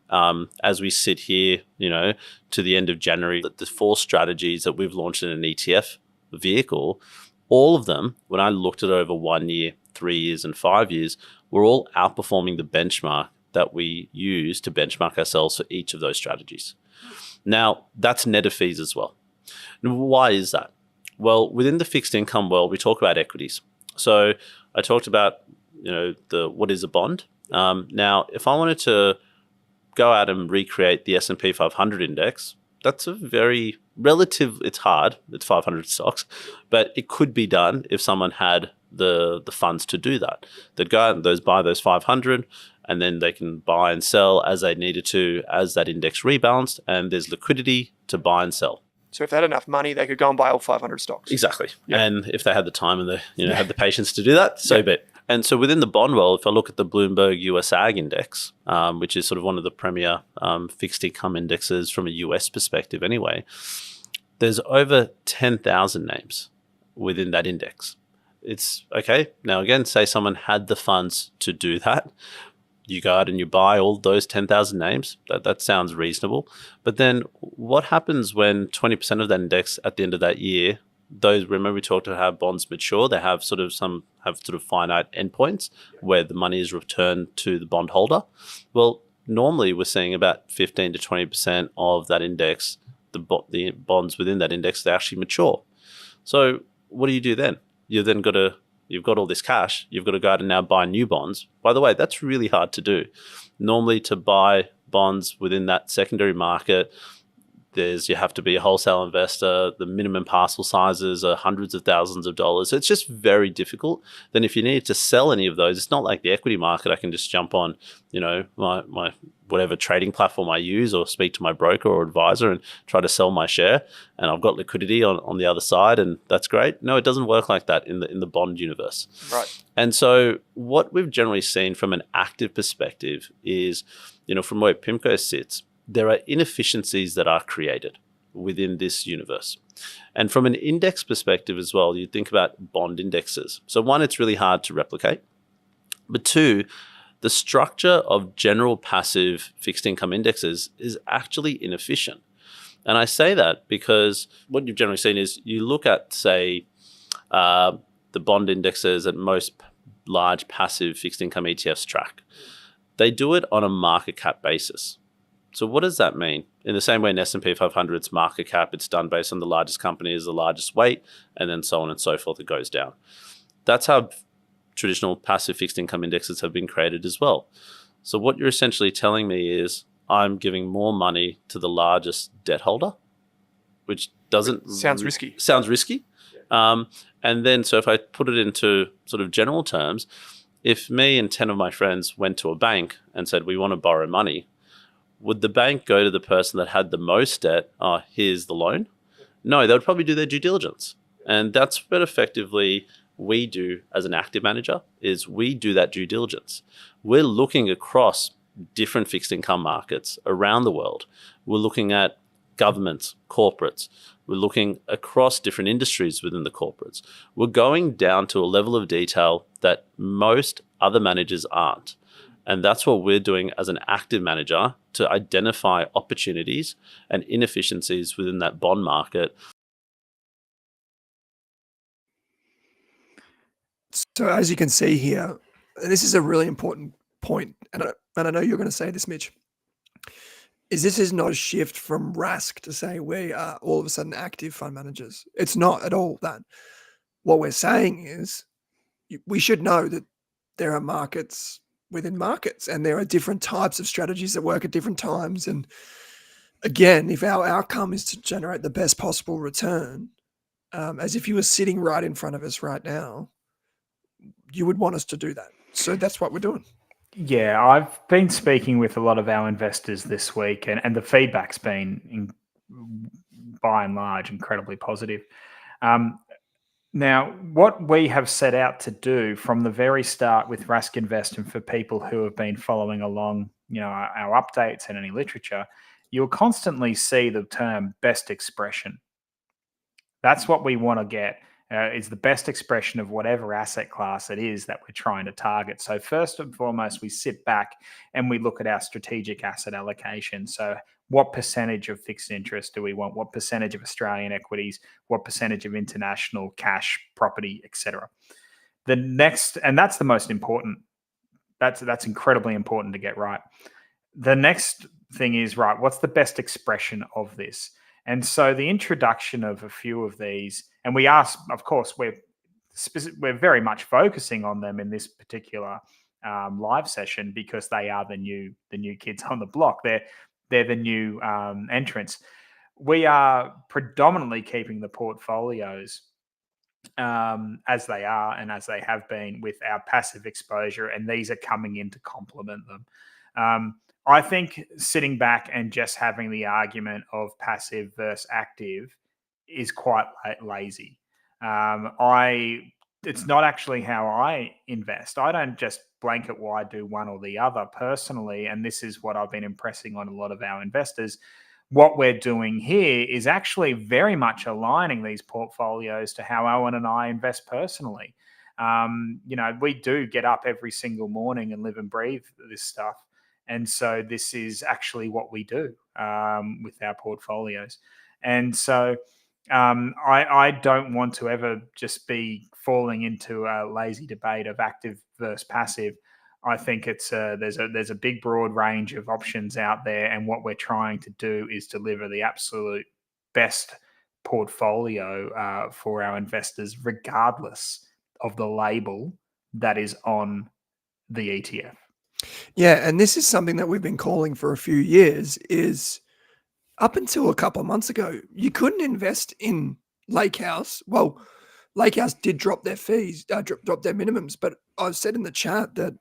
as we sit here, to the end of January, that the 4 strategies that we've launched in an ETF vehicle, all of them, when I looked at over 1 year, 3 years, and 5 years, were all outperforming the benchmark that we use to benchmark ourselves for each of those strategies. Now, that's net of fees as well. And why is that? Well, within the fixed income world, we talk about equities. So I talked about, what is a bond? Now, if I wanted to go out and recreate the S&P 500 index, that's a very it's hard. It's 500 stocks, but it could be done if someone had the funds to do that. They'd go out and buy those 500, and then they can buy and sell as they needed to as that index rebalanced, and there's liquidity to buy and sell. So if they had enough money, they could go and buy all 500 stocks. Exactly. Yeah. And if they had the time and had the patience to do that, so be it. And so within the bond world, if I look at the Bloomberg US Ag Index, which is sort of one of the premier fixed income indexes from a US perspective anyway, there's over 10,000 names within that index. It's okay. Now, again, say someone had the funds to do that. You go out and you buy all those 10,000 names. That sounds reasonable. But then what happens when 20% of that index at the end of that year, remember we talked about how bonds mature, they have sort of finite endpoints where the money is returned to the bondholder. Well, normally we're seeing about 15 to 20% of that index, the bonds within that index, they actually mature. So what do you do then? You've got all this cash, you've got to go out and now buy new bonds. By the way, that's really hard to do. Normally to buy bonds within that secondary market, you have to be a wholesale investor. The minimum parcel sizes are hundreds of thousands of dollars. So it's just very difficult. Then if you need to sell any of those, it's not like the equity market. I can just jump on, my whatever trading platform I use or speak to my broker or advisor and try to sell my share. And I've got liquidity on the other side, and that's great. No, it doesn't work like that in the bond universe. Right. And so what we've generally seen from an active perspective is, from where PIMCO sits, there are inefficiencies that are created within this universe. And from an index perspective as well, you think about bond indexes. So one, it's really hard to replicate. But two, the structure of general passive fixed income indexes is actually inefficient. And I say that because what you've generally seen is you look at, say, the bond indexes that most large passive fixed income ETFs track. They do it on a market cap basis. So what does that mean? In the same way in S&P 500's market cap, it's done based on the largest company is the largest weight, and then so on and so forth, it goes down. That's how traditional passive fixed income indexes have been created as well. So what you're essentially telling me is I'm giving more money to the largest debt holder, which sounds risky. Sounds risky. And then so if I put it into sort of general terms, if me and 10 of my friends went to a bank and said, we want to borrow money, would the bank go to the person that had the most debt? Oh, here's the loan. No, they would probably do their due diligence. And that's what effectively we do as an active manager is we do that due diligence. We're looking across different fixed income markets around the world. We're looking at governments, corporates. We're looking across different industries within the corporates. We're going down to a level of detail that most other managers aren't. And that's what we're doing as an active manager to identify opportunities and inefficiencies within that bond market. So as you can see here, and this is a really important point, and I know you're going to say this, Mitch, this is not a shift from Rask to say we are all of a sudden active fund managers. It's not at all that. What we're saying is we should know that there are markets within markets, and there are different types of strategies that work at different times. And again, if our outcome is to generate the best possible return, as if you were sitting right in front of us right now, you would want us to do that. So that's what we're doing. Yeah, I've been speaking with a lot of our investors this week, and the feedback's been, by and large, incredibly positive. Now, what we have set out to do from the very start with Rask Invest, and for people who have been following along, our updates and any literature, you'll constantly see the term best expression. That's what we want to get, is the best expression of whatever asset class it is that we're trying to target. So first and foremost, we sit back and we look at our strategic asset allocation. So what percentage of fixed interest do we want? What percentage of Australian equities? What percentage of international cash, property, etc.? The next, and that's the most important. That's incredibly important to get right. The next thing is, right, what's the best expression of this? And so the introduction of a few of these, and we are, of course, we're very much focusing on them in this particular live session because they are the new kids on the block. They're the new entrants. we are predominantly keeping the portfolios as they are and as they have been with our passive exposure, and these are coming in to complement them. I think sitting back and just having the argument of passive versus active is quite lazy. It's not actually how I invest. I don't just blanket wide do one or the other personally, and this is what I've been impressing on a lot of our investors. What we're doing here is actually very much aligning these portfolios to how Owen and I invest personally. We do get up every single morning and live and breathe this stuff. And so this is actually what we do with our portfolios. And so I don't want to ever just be falling into a lazy debate of active versus passive. I think there's a big broad range of options out there, and what we're trying to do is deliver the absolute best portfolio for our investors, regardless of the label that is on the ETF. Yeah, and this is something that we've been calling for a few years. Is up until a couple of months ago, you couldn't invest in Lake House. Well, Lake House did drop their fees, drop their minimums, but I've said in the chat that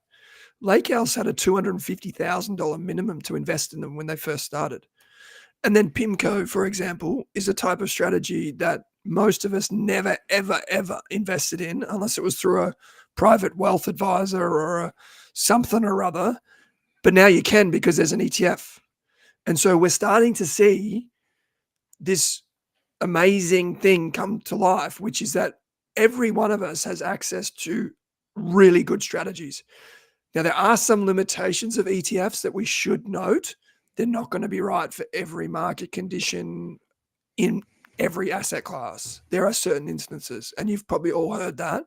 Lake House had a $250,000 minimum to invest in them when they first started. And then PIMCO, for example, is a type of strategy that most of us never, ever, ever invested in unless it was through a private wealth advisor or something or other. But now you can because there's an ETF. And so we're starting to see this amazing thing come to life, which is that every one of us has access to really good strategies. Now, there are some limitations of ETFs that we should note. They're not going to be right for every market condition in every asset class. There are certain instances, and you've probably all heard that.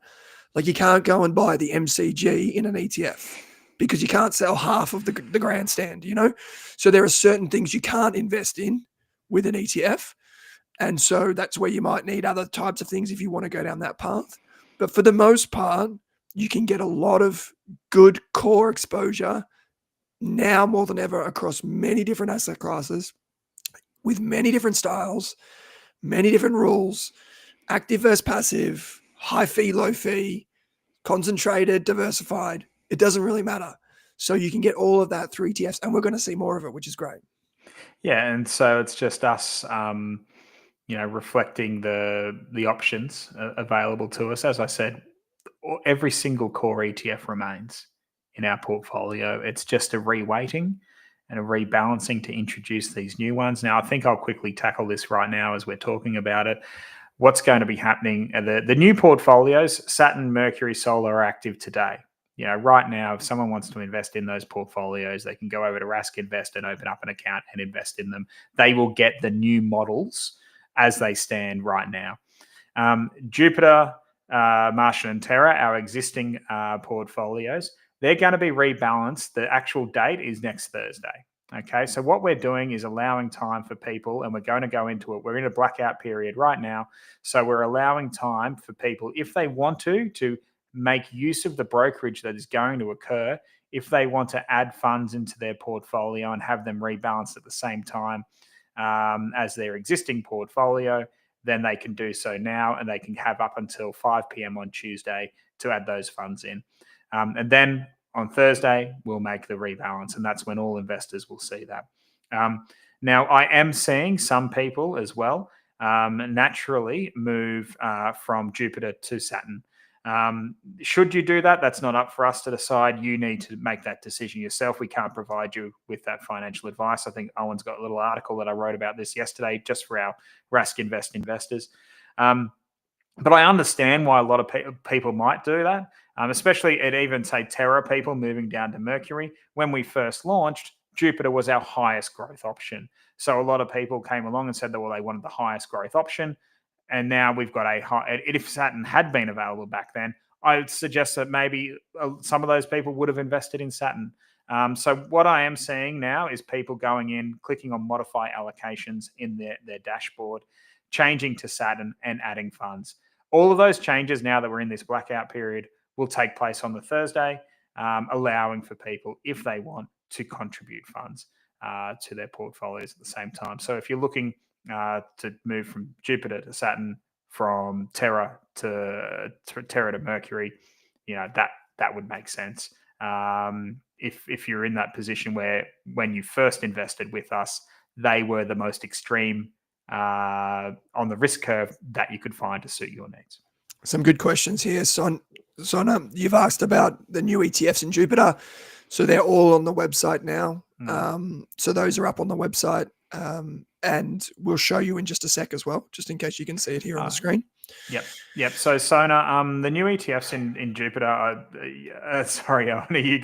Like you can't go and buy the MCG in an ETF because you can't sell half of the grandstand, So there are certain things you can't invest in with an ETF. And so that's where you might need other types of things if you want to go down that path. But for the most part, you can get a lot of good core exposure now more than ever across many different asset classes with many different styles, many different rules, active versus passive, high fee, low fee, concentrated, diversified. It doesn't really matter. So you can get all of that through ETFs, and we're going to see more of it, which is great. Yeah, and so it's just us, reflecting the options available to us. As I said, every single core ETF remains in our portfolio. It's just a reweighting and a rebalancing to introduce these new ones. Now, I think I'll quickly tackle this right now as we're talking about it. What's going to be happening? The new portfolios, Saturn, Mercury, Solar, are active today. Right now, if someone wants to invest in those portfolios, they can go over to Rask Invest and open up an account and invest in them. They will get the new models as they stand right now. Jupiter, Martian, and Terra, our existing portfolios, they're going to be rebalanced. The actual date is next Thursday. Okay, so what we're doing is allowing time for people, and we're going to go into it. We're in a blackout period right now. So we're allowing time for people, if they want to make use of the brokerage that is going to occur, if they want to add funds into their portfolio and have them rebalanced at the same time as their existing portfolio, then they can do so now, and they can have up until 5 p.m. on Tuesday to add those funds in. And then on Thursday, we'll make the rebalance, and that's when all investors will see that. Now, I am seeing some people as well naturally move from Jupiter to Saturn. Should you do that? That's not up for us to decide. You need to make that decision yourself. We can't provide you with that financial advice. I think Owen's got a little article that I wrote about this yesterday just for our Rask Invest investors. But I understand why a lot of people might do that, especially at even, say, Terra people moving down to Mercury. When we first launched, Jupiter was our highest growth option. So a lot of people came along and said that, well, they wanted the highest growth option. And now we've got a high. If Saturn had been available back then, I would suggest that maybe some of those people would have invested in Saturn. So what I am seeing now is people going in, clicking on modify allocations in their dashboard, changing to Saturn and adding funds. All of those changes, now that we're in this blackout period, will take place on the Thursday, allowing for people, if they want, to contribute funds to their portfolios at the same time. So if you're looking to move from Jupiter to Saturn, from Terra to Mercury, that would make sense. If you're in that position where when you first invested with us, they were the most extreme on the risk curve that you could find to suit your needs. Some good questions here. Sona, you've asked about the new ETFs in Jupiter. So they're all on the website now. So those are up on the website. And we'll show you in just a sec as well, just in case you can see it here on the screen. Yep. So Sona, the new ETFs in Jupiter. Sorry, Owen, were you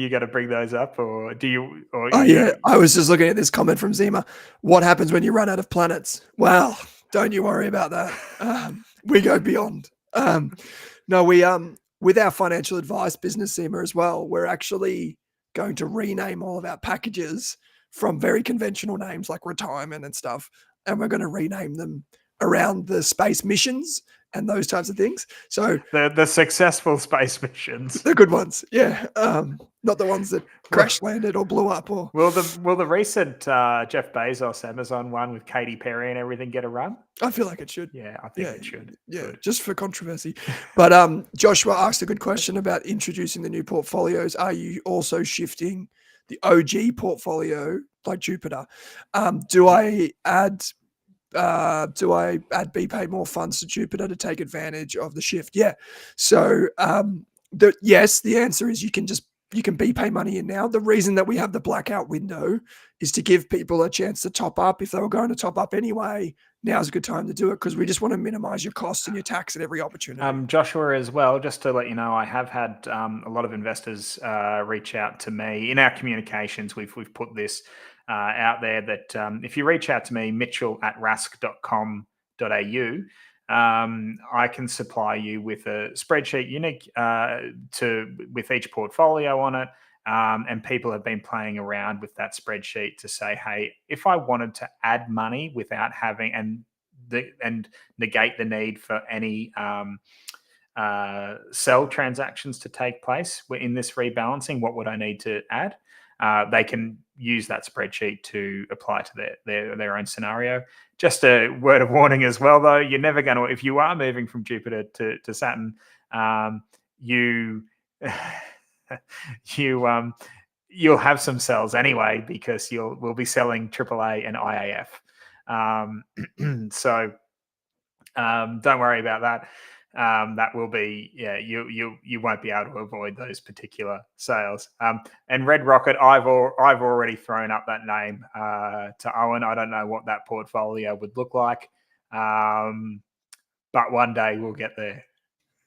going to bring those up, or do you? Or I was just looking at this comment from Zima. What happens when you run out of planets? Well, don't you worry about that. We go beyond. No, we with our financial advice business, Zima, as well, we're actually going to rename all of our packages from very conventional names like retirement and stuff, and we're going to rename them around the space missions and those types of things. So the successful space missions, the good ones, yeah, not the ones that crash landed or blew up. Or will the recent Jeff Bezos Amazon one with Katy Perry and everything get a run? I feel like it should. Yeah, I think it should. Yeah, Good. Just for controversy. But Joshua asked a good question about introducing the new portfolios. Are you also shifting the OG portfolio like Jupiter? Do I add Be Paid more funds to Jupiter to take advantage of the shift? Yeah. So yes, the answer is you can Be Pay money in now. The reason that we have the blackout window is to give people a chance to top up. If they were going to top up anyway, now's a good time to do it, because we just want to minimize your costs and your tax at every opportunity. Joshua, as well, just to let you know, I have had a lot of investors reach out to me in our communications. We've put this out there that if you reach out to me, mitchell@rask.com.au, I can supply you with a spreadsheet unique with each portfolio on it. And people have been playing around with that spreadsheet to say, hey, if I wanted to add money without having and negate the need for any sell transactions to take place in this rebalancing, what would I need to add? They can use that spreadsheet to apply to their own scenario. Just a word of warning as well, though, you're never going to, if you are moving from Jupiter to Saturn, you'll have some sells anyway, because we'll be selling AAA and IAF. So don't worry about that. That will be, you won't be able to avoid those particular sales. And Red Rocket, I've already thrown up that name to Owen. I don't know what that portfolio would look like, but one day we'll get there.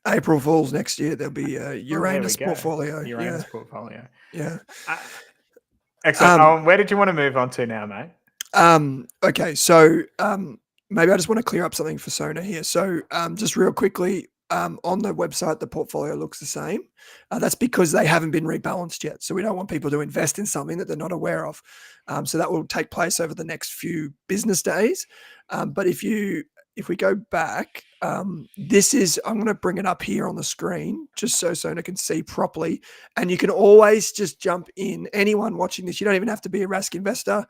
April Fools next year, there'll be a Uranus portfolio. Portfolio. Yeah. Excellent. Owen, where did you want to move on to now, mate? Okay, so maybe I just want to clear up something for Sona here. So just real quickly, on the website, the portfolio looks the same. That's because they haven't been rebalanced yet. So we don't want people to invest in something that they're not aware of. So that will take place over the next few business days. But if we go back, I'm going to bring it up here on the screen just so Sona can see properly. And you can always just jump in. Anyone watching this, you don't even have to be a Rask investor.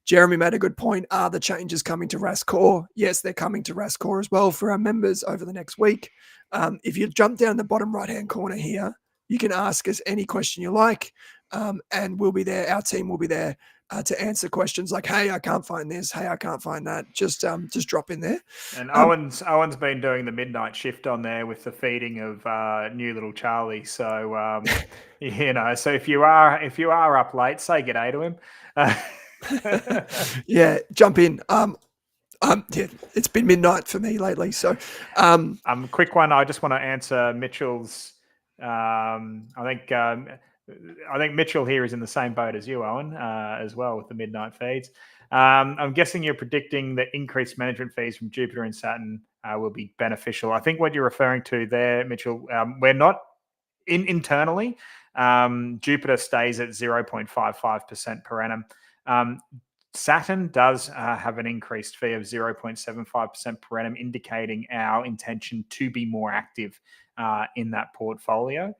Jeremy made a good point. Are the changes coming to Rask Core? Yes, they're coming to Rask Core as well for our members over the next week. If you jump down the bottom right-hand corner here, you can ask us any question you like, and we'll be there. Our team will be there to answer questions like, hey, I can't find this. Hey, I can't find that. Just drop in there. And Owen's been doing the midnight shift on there with the feeding of new little Charlie. So, so if you are up late, say g'day to him. Yeah, jump in. Yeah, it's been midnight for me lately. So, quick one. I just want to answer Mitchell's. I think Mitchell here is in the same boat as you, Owen, as well with the midnight feeds. I'm guessing you're predicting that increased management fees from Jupiter and Saturn will be beneficial. I think what you're referring to there, Mitchell, we're not internally. Jupiter stays at 0.55% per annum. Saturn does have an increased fee of 0.75% per annum, indicating our intention to be more active in that portfolio.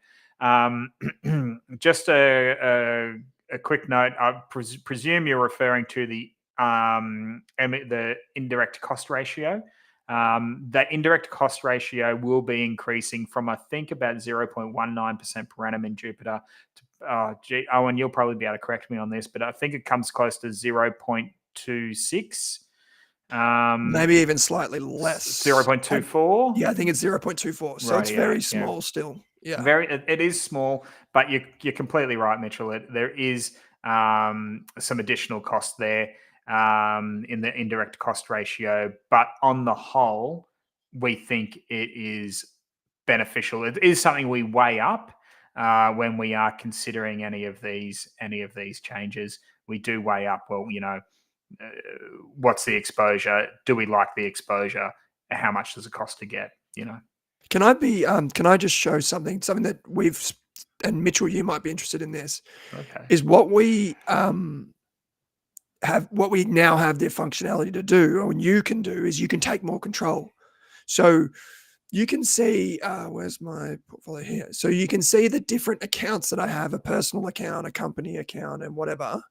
Just a quick note, I presume you're referring to the the indirect cost ratio. That indirect cost ratio will be increasing from, I think, about 0.19% per annum in Jupiter to, Owen, you'll probably be able to correct me on this, but I think it comes close to 0.26. Maybe even slightly less. 0.24. Yeah, I think it's 0.24. So Right, it's very small still. Yeah. It is small, but you're completely right, Mitchell. There is some additional cost there in the indirect cost ratio, but on the whole, we think it is beneficial. It is something we weigh up when we are considering any of these changes. We do weigh up, well, what's the exposure? Do we like the exposure? How much does it cost to get? Can I just show something that we've, and Mitchell, you might be interested in this. Okay. Is what we now have the functionality to do, or you can do, is you can take more control. So you can see, where's my portfolio here? So you can see the different accounts that I have, a personal account, a company account, and whatever.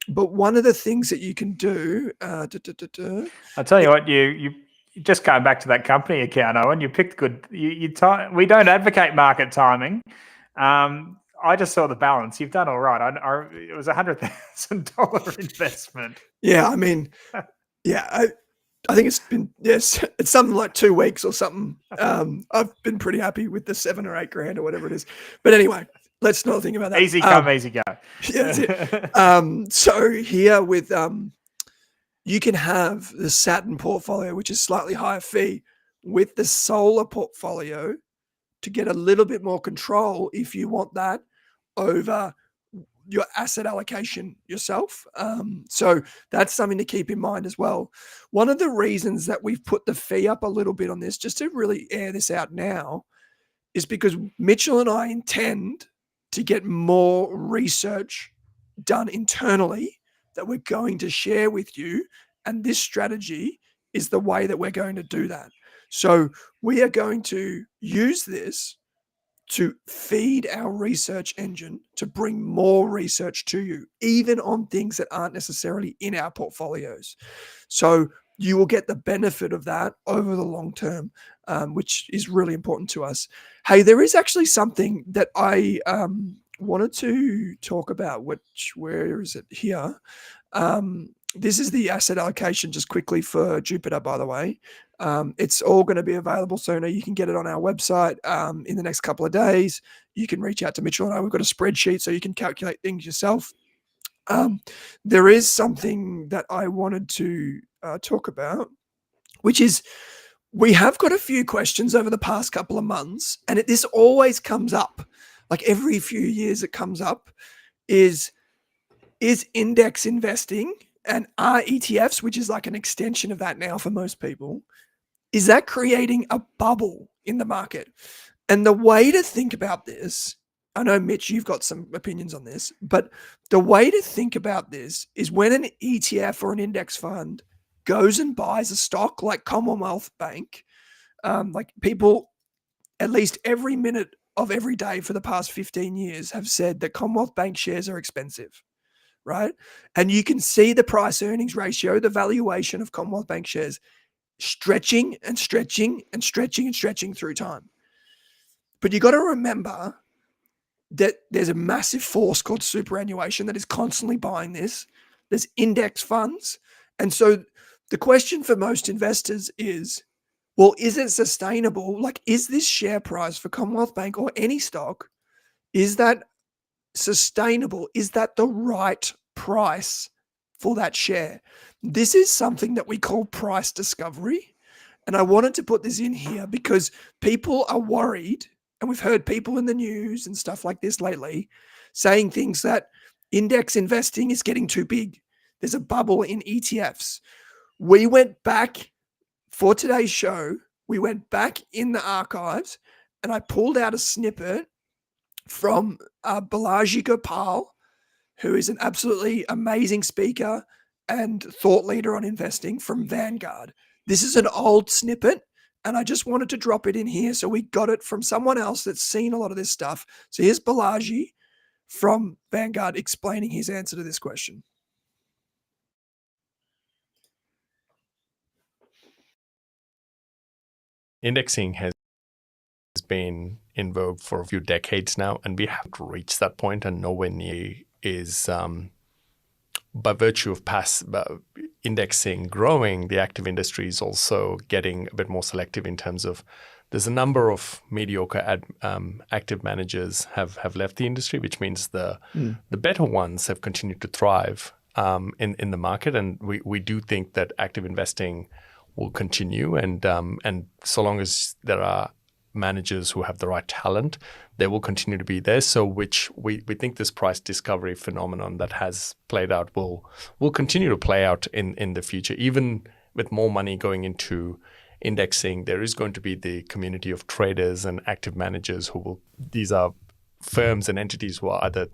But one of the things that you can do, I'll tell you what, you just going back to that company account, Owen, you picked good. We don't advocate market timing. I just saw the balance. You've done all right. It was $100,000 investment. Yeah, I mean, yeah, I think it's been, yes, it's something like 2 weeks or something. I've been pretty happy with the $7 or $8 grand or whatever it is. But anyway, let's not think about that. Easy come, easy go. Yeah, that's it. So here with you can have the Saturn portfolio, which is slightly higher fee, with the solar portfolio to get a little bit more control if you want that over your asset allocation yourself. So that's something to keep in mind as well. One of the reasons that we've put the fee up a little bit on this, just to really air this out now, is because Mitchell and I intend to get more research done internally that we're going to share with you. And this strategy is the way that we're going to do that. So we are going to use this to feed our research engine to bring more research to you, even on things that aren't necessarily in our portfolios. So you will get the benefit of that over the long term, which is really important to us. Hey, there is actually something that I wanted to talk about, where is it here? This is the asset allocation just quickly for Jupiter, by the way. It's all going to be available sooner. You can get it on our website in the next couple of days. You can reach out to Mitchell and I. We've got a spreadsheet so you can calculate things yourself. There is something that I wanted to talk about, which is we have got a few questions over the past couple of months, and this always comes up. Like every few years it comes up, is index investing and are ETFs, which is like an extension of that now for most people, is that creating a bubble in the market? And the way to think about this, I know, Mitch, you've got some opinions on this, but the way to think about this is when an ETF or an index fund goes and buys a stock like Commonwealth Bank, like people at least every minute of every day for the past 15 years have said that Commonwealth Bank shares are expensive, right? And you can see the price earnings ratio, the valuation of Commonwealth Bank shares stretching and stretching and stretching and stretching through time. But you got to remember that there's a massive force called superannuation that is constantly buying this. There's index funds. And so the question for most investors is, well, is it sustainable? Like, is this share price for Commonwealth Bank or any stock, is that sustainable? Is that the right price for that share? This is something that we call price discovery. And I wanted to put this in here because people are worried, and we've heard people in the news and stuff like this lately saying things that index investing is getting too big. There's a bubble in ETFs. We went back for today's show. We went back in the archives and I pulled out a snippet from Balaji Gopal, who is an absolutely amazing speaker and thought leader on investing from Vanguard. This is an old snippet, and I just wanted to drop it in here. So we got it from someone else that's seen a lot of this stuff. So here's Balaji from Vanguard explaining his answer to this question. indexing has been in vogue for a few decades now, and we haven't reached that point, and nowhere near is by virtue of indexing growing, the active industry is also getting a bit more selective in terms of there's a number of mediocre active managers have left the industry, which means the better ones have continued to thrive in the market. And we do think that active investing will continue. And so long as there are managers who have the right talent, they will continue to be there. So which we think this price discovery phenomenon that has played out will continue to play out in the future. Even with more money going into indexing, there is going to be the community of traders and active managers these are firms and entities who are either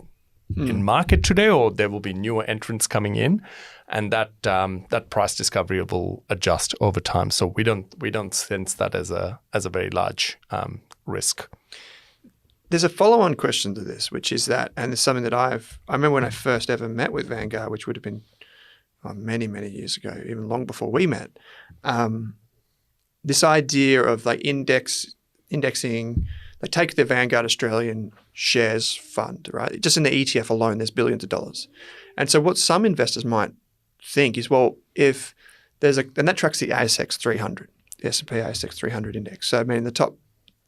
in market today or there will be newer entrants coming in, and that price discovery will adjust over time. So we don't sense that as a very large risk. There's a follow-on question to this, which is that, and it's something that I remember when I first ever met with Vanguard, which would have been many, many years ago, even long before we met. This idea of like indexing, they take the Vanguard Australian shares fund, right? Just in the ETF alone, there's billions of dollars. And so what some investors might think is, well, if there's and that tracks the ASX 300, the S&P ASX 300 index. So I mean, the top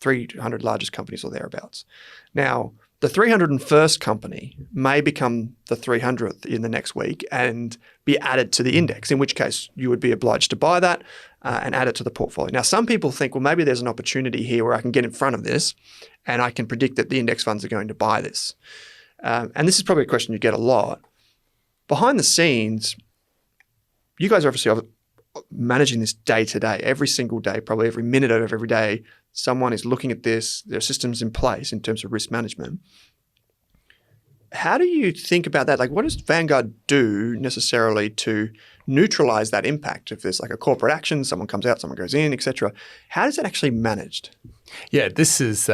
300 largest companies or thereabouts. Now, the 301st company may become the 300th in the next week and be added to the index, in which case you would be obliged to buy that and add it to the portfolio. Now, some people think, well, maybe there's an opportunity here where I can get in front of this and I can predict that the index funds are going to buy this. And this is probably a question you get a lot. Behind the scenes, you guys are obviously managing this day to day, every single day, probably every minute of every day. Someone is looking at this, there are systems in place in terms of risk management. How do you think about that? Like, what does Vanguard do necessarily to neutralize that impact? If there's like a corporate action, someone comes out, someone goes in, etc. How is it actually managed? Yeah, this is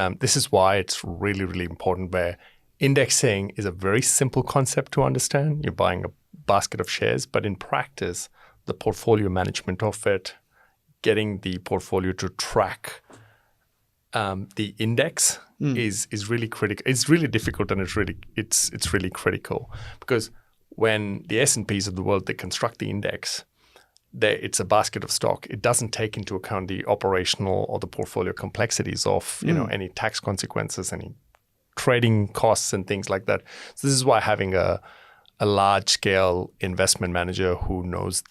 why it's really, really important, where indexing is a very simple concept to understand. You're buying a basket of shares, but in practice, the portfolio management of it, getting the portfolio to track the index is really critical. It's really difficult, and it's really critical, because when the S&Ps of the world, they construct the index, it's a basket of stock. It doesn't take into account the operational or the portfolio complexities of any tax consequences, any trading costs and things like that. So this is why having a large scale investment manager who knows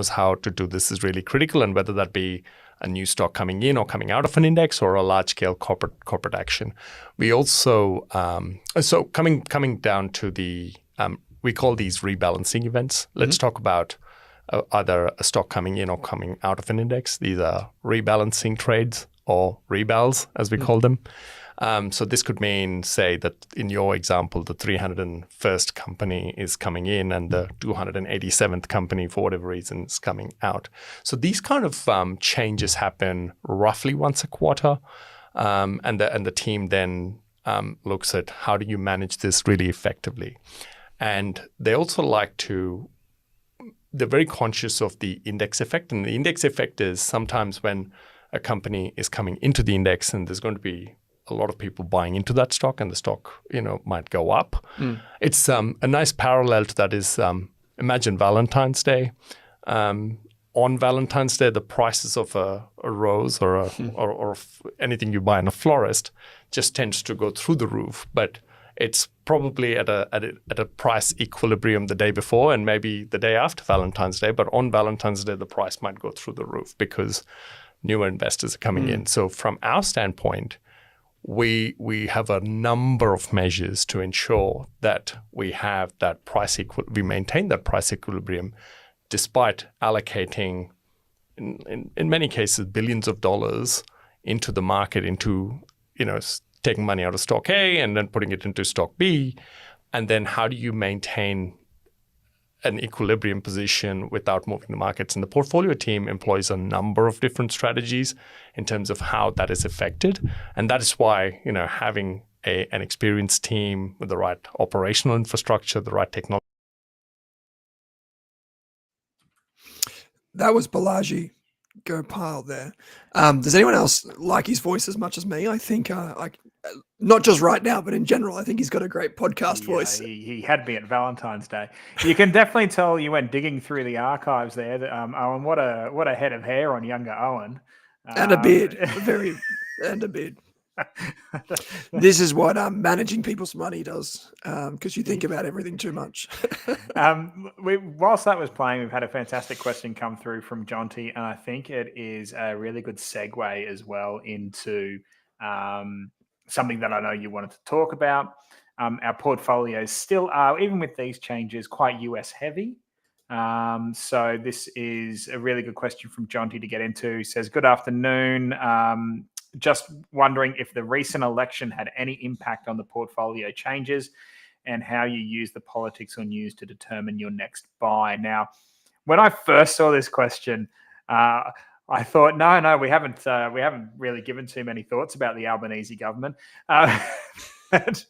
how to do this is really critical, and whether that be a new stock coming in or coming out of an index or a large scale corporate action. We also so coming down to the we call these rebalancing events. Let's talk about either a stock coming in or coming out of an index. These are rebalancing trades, or rebals as we call them. So this could mean, say, that in your example, the 301st company is coming in and the 287th company, for whatever reason, is coming out. So these kind of changes happen roughly once a quarter. And the team then looks at how do you manage this really effectively. And they also they're very conscious of the index effect. And the index effect is sometimes when a company is coming into the index and there's going to be a lot of people buying into that stock, and the stock, might go up. It's a nice parallel to that is, imagine Valentine's Day. On Valentine's Day, the prices of a rose or anything you buy in a florist just tends to go through the roof. But it's probably at a price equilibrium the day before and maybe the day after Valentine's Day. But on Valentine's Day, the price might go through the roof because newer investors are coming in. So from our standpoint, we have a number of measures to ensure that we have that we maintain that price equilibrium, despite allocating, in many cases, billions of dollars into the market, into taking money out of stock A and then putting it into stock B, and then how do you maintain an equilibrium position without moving the markets? And the portfolio team employs a number of different strategies in terms of how that is affected. And that is why, having an experienced team with the right operational infrastructure, the right technology. That was Balaji go pile there. Does anyone else like his voice as much as me? I think, not just right now, but in general, I think he's got a great podcast voice. He had me at Valentine's Day. You can definitely tell you went digging through the archives there. That, Owen, what a head of hair on younger Owen. And a beard, and a beard. This is what managing people's money does, because you think about everything too much. Whilst that was playing, we've had a fantastic question come through from Jonty, and I think it is a really good segue as well into something that I know you wanted to talk about. Our portfolios still are, even with these changes, quite US heavy. So this is a really good question from Jonty to get into. He says, good afternoon. Just wondering if the recent election had any impact on the portfolio changes and how you use the politics or news to determine your next buy. Now, when I first saw this question, I thought, no, we haven't really given too many thoughts about the Albanese government. But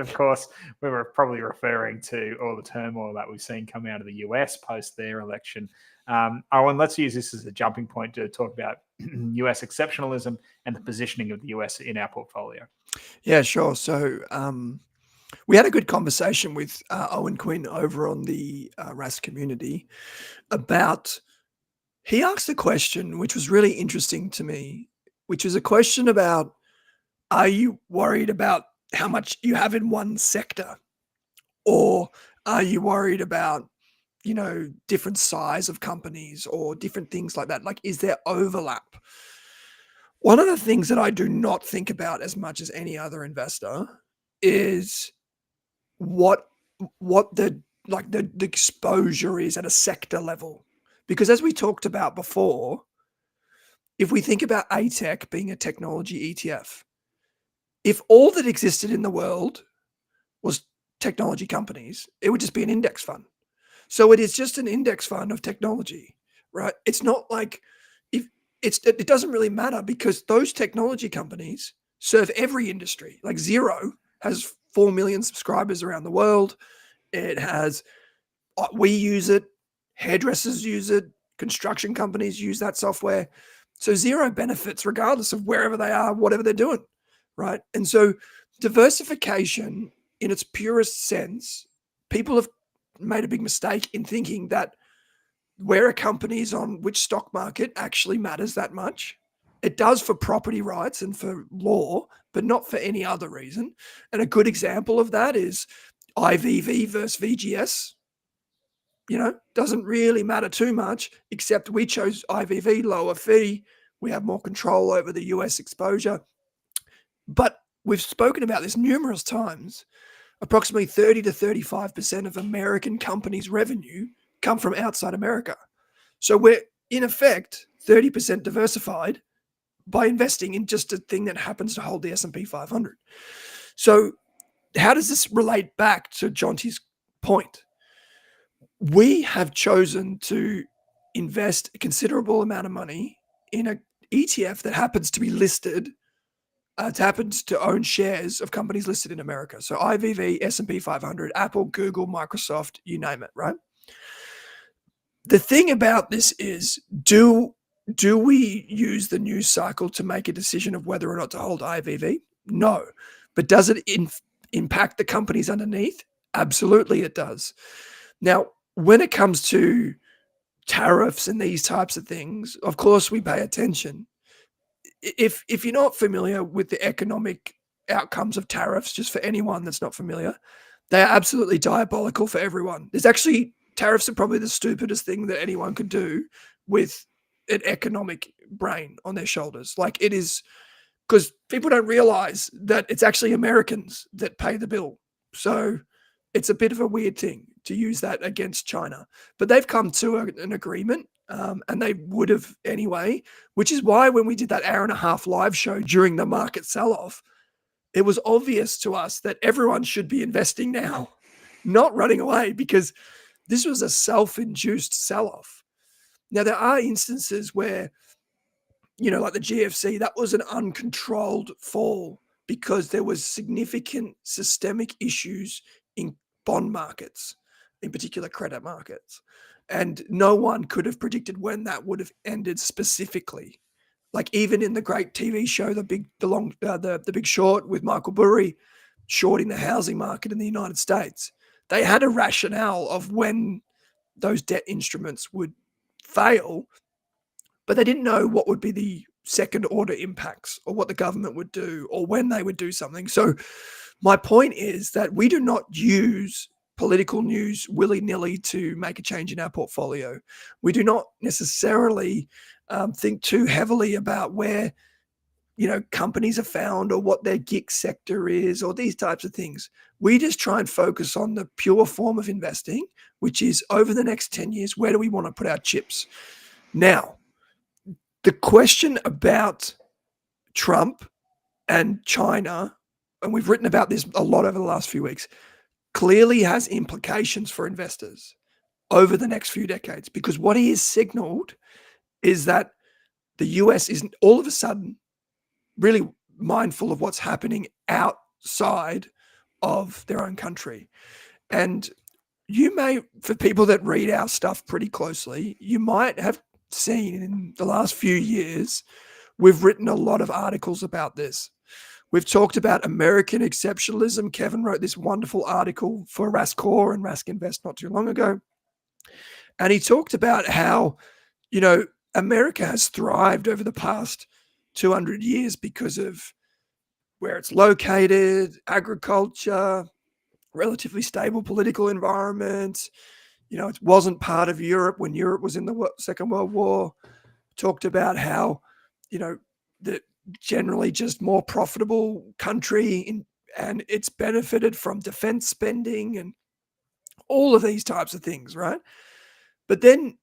of course, we were probably referring to all the turmoil that we've seen come out of the US post their election. Owen, let's use this as a jumping point to talk about US exceptionalism and the positioning of the US in our portfolio. Yeah, sure. So we had a good conversation with Owen Quinn over on the Rask community about, he asked a question which was really interesting to me, which was a question about, are you worried about how much you have in one sector? Or are you worried about, different size of companies or different things like that? Like, is there overlap? One of the things that I do not think about as much as any other investor is what the exposure is at a sector level. Because as we talked about before, if we think about ATech being a technology ETF, if all that existed in the world was technology companies, it would just be an index fund. So it is just an index fund of technology, right? It's not like it doesn't really matter because those technology companies serve every industry. Like Xero has 4 million subscribers around the world. It has, we use it, hairdressers use it, construction companies use that software. So Xero benefits regardless of wherever they are, whatever they're doing, right? And so diversification in its purest sense, people have made a big mistake in thinking that where a company is on which stock market actually matters that much. It does for property rights and for law, but not for any other reason. And a good example of that is IVV versus VGS. Doesn't really matter too much, except we chose IVV, lower fee. We have more control over the US exposure. But we've spoken about this numerous times. Approximately 30 to 35% of American companies' revenue come from outside America. So we're, in effect, 30% diversified by investing in just a thing that happens to hold the S&P 500. So how does this relate back to Jonty's point? We have chosen to invest a considerable amount of money in an ETF that happens to be listed, happens to own shares of companies listed in America. So IVV, S&P 500, Apple, Google, Microsoft, you name it, right? The thing about this is, do we use the news cycle to make a decision of whether or not to hold IVV? No. But does it impact the companies underneath? Absolutely it does. Now, when it comes to tariffs and these types of things, of course we pay attention. If you're not familiar with the economic outcomes of tariffs, just for anyone that's not familiar, they are absolutely diabolical for everyone. Tariffs are probably the stupidest thing that anyone could do with an economic brain on their shoulders. Like, it is, because people don't realize that it's actually Americans that pay the bill. So it's a bit of a weird thing to use that against China. But they've come to an agreement, and they would have anyway, which is why when we did that hour-and-a-half live show during the market sell-off, it was obvious to us that everyone should be investing now, not running away, because this was a self-induced sell-off. Now, there are instances where, like the GFC, that was an uncontrolled fall because there was significant systemic issues in bond markets, in particular credit markets. And no one could have predicted when that would have ended specifically. Like even in the great TV show, The Big Short with Michael Burry, shorting the housing market in the United States, they had a rationale of when those debt instruments would fail, but they didn't know what would be the second order impacts or what the government would do or when they would do something. So my point is that we do not use political news willy-nilly to make a change in our portfolio. We do not necessarily think too heavily about where companies are found or what their gig sector is or these types of things. We just try and focus on the pure form of investing, which is over the next 10 years, where do we want to put our chips? Now, the question about Trump and China, and we've written about this a lot over the last few weeks, clearly has implications for investors over the next few decades, because what he has signaled is that the US is all of a sudden really mindful of what's happening outside of their own country. And you may, for people that read our stuff pretty closely, you might have seen in the last few years, we've written a lot of articles about this. We've talked about American exceptionalism. Kevin wrote this wonderful article for Rask and Rask Invest not too long ago. And he talked about how, America has thrived over the past 200 years because of where it's located, agriculture, relatively stable political environment. It wasn't part of Europe when Europe was in the Second World War. Talked about how, the generally just more profitable country and it's benefited from defense spending and all of these types of things, right? But then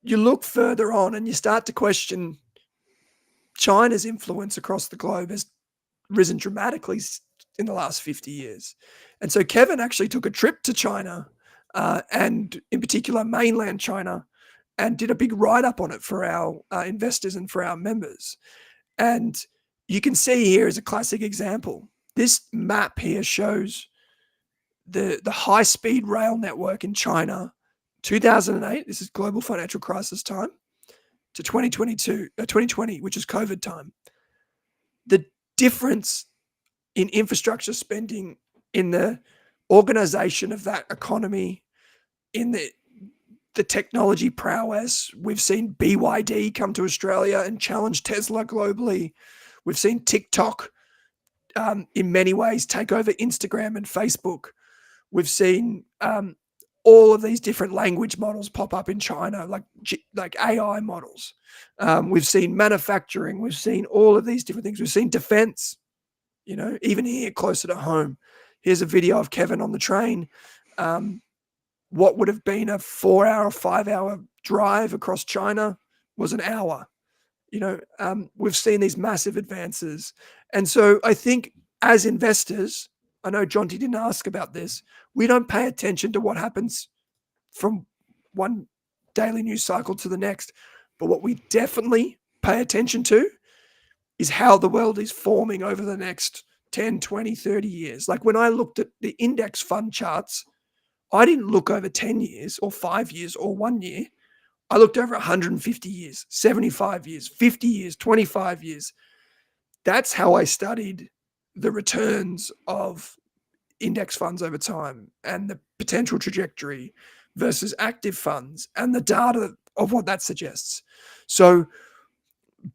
you look further on and you start to question China's influence across the globe has risen dramatically in the last 50 years. And so Kevin actually took a trip to China and in particular mainland China and did a big write-up on it for our investors and for our members. And you can see here as a classic example, this map here shows the high-speed rail network in China, 2008, this is global financial crisis time, to 2020, which is COVID time. The difference in infrastructure spending, in the organization of that economy, in the technology prowess. We've seen BYD come to Australia and challenge Tesla globally. We've seen TikTok in many ways take over Instagram and Facebook. We've seen all of these different language models pop up in China, like AI models. We've seen manufacturing. We've seen all of these different things. We've seen defense, even here closer to home. Here's a video of Kevin on the train. What would have been a 4-hour, 5-hour drive across China was an hour. We've seen these massive advances. And so I think as investors, I know Jonty didn't ask about this, we don't pay attention to what happens from one daily news cycle to the next. But what we definitely pay attention to is how the world is forming over the next 10, 20, 30 years. Like when I looked at the index fund charts, I didn't look over 10 years or 5 years or 1 year. I looked over 150 years, 75 years, 50 years, 25 years. That's how I studied the returns of index funds over time and the potential trajectory versus active funds and the data of what that suggests. So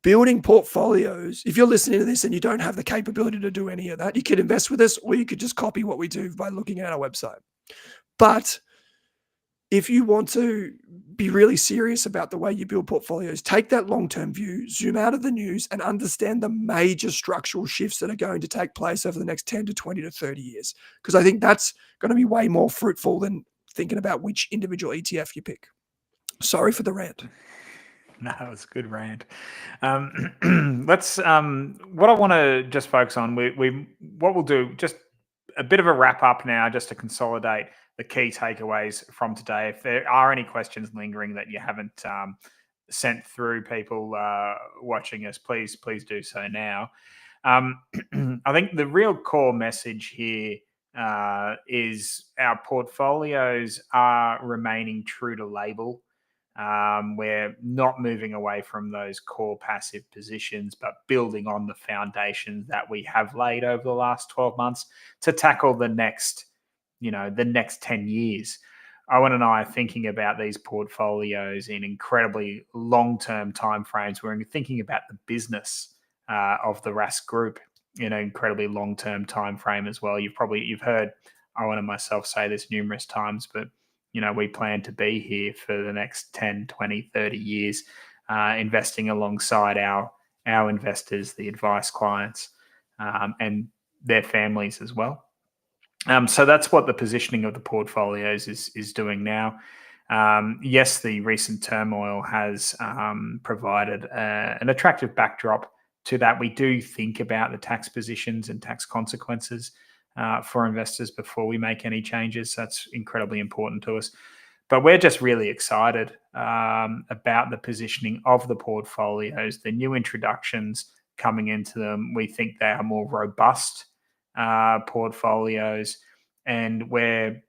building portfolios, if you're listening to this and you don't have the capability to do any of that, you could invest with us or you could just copy what we do by looking at our website. But if you want to be really serious about the way you build portfolios, take that long-term view, zoom out of the news and understand the major structural shifts that are going to take place over the next 10 to 20 to 30 years. Because I think that's going to be way more fruitful than thinking about which individual ETF you pick. Sorry for the rant. No, it's a good rant. Let's. What I want to just focus on, what we'll do, just a bit of a wrap up now, just to consolidate the key takeaways from today. If there are any questions lingering that you haven't sent through, people watching us, please do so now. I think the real core message here is our portfolios are remaining true to label. We're not moving away from those core passive positions, but building on the foundations that we have laid over the last 12 months to tackle the next 10 years. Owen and I are thinking about these portfolios in incredibly long-term timeframes. We're thinking about the business of the Rask Group in an incredibly long-term time frame as well. You've heard Owen and myself say this numerous times, but we plan to be here for the next 10, 20, 30 years, investing alongside our investors, the advice clients, and their families as well. So that's what the positioning of the portfolios is doing now. Yes, the recent turmoil has provided an attractive backdrop to that. We do think about the tax positions and tax consequences for investors before we make any changes. That's incredibly important to us. But we're just really excited about the positioning of the portfolios, the new introductions coming into them. We think they are more robust portfolios, and we're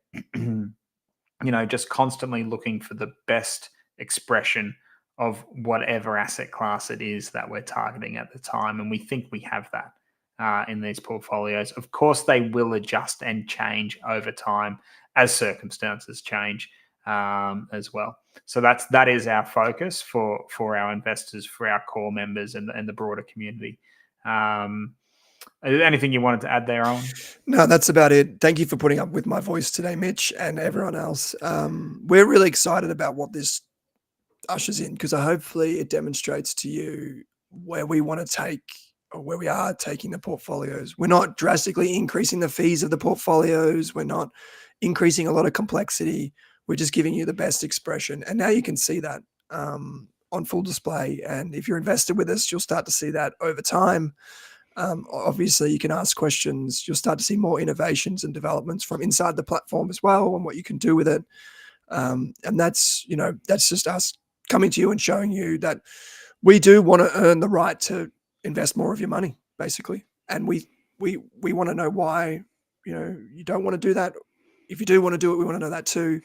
just constantly looking for the best expression of whatever asset class it is that we're targeting at the time, and we think we have that in these portfolios. Of course, they will adjust and change over time as circumstances change as well. So that is our focus for our investors, for our core members, and the broader community. Anything you wanted to add there, Owen? No, that's about it. Thank you for putting up with my voice today, Mitch, and everyone else. We're really excited about what this ushers in, because hopefully it demonstrates to you where we want to take, or where we are taking the portfolios. We're not drastically increasing the fees of the portfolios. We're not increasing a lot of complexity. We're just giving you the best expression. And now you can see that on full display. And if you're invested with us, you'll start to see that over time. Obviously, you can ask questions. You'll start to see more innovations and developments from inside the platform as well, and what you can do with it. And that's just us coming to you and showing you that we do want to earn the right to invest more of your money, basically. And we want to know why you don't want to do that. If you do want to do it, we want to know that too,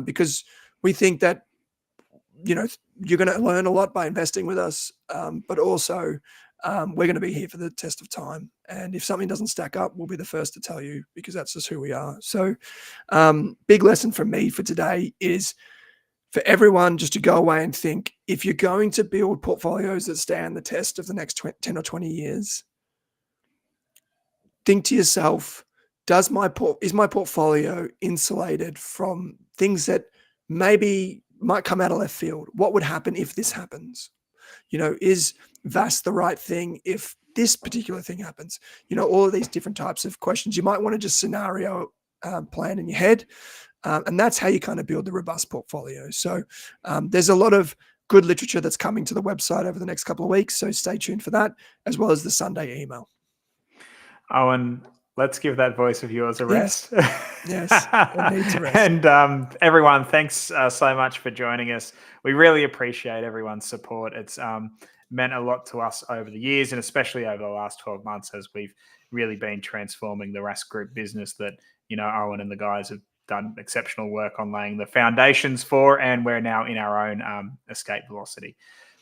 because we think that you're going to learn a lot by investing with us, but also we're going to be here for the test of time. And if something doesn't stack up, we'll be the first to tell you, because that's just who we are. So big lesson from me for today is for everyone just to go away and think, if you're going to build portfolios that stand the test of the next 10 or 20 years, think to yourself, is my portfolio insulated from things that maybe might come out of left field? What would happen if this happens? Is VAS the right thing if this particular thing happens? All of these different types of questions. You might want to just scenario plan in your head. And that's how you kind of build the robust portfolio. So there's a lot of good literature that's coming to the website over the next couple of weeks. So stay tuned for that, as well as the Sunday email. Owen, let's give that voice of yours a rest. Yes, it needs a rest. And everyone, thanks so much for joining us. We really appreciate everyone's support. It's meant a lot to us over the years, and especially over the last 12 months, as we've really been transforming the Rask Group business that Owen and the guys have done exceptional work on laying the foundations for, and we're now in our own escape velocity.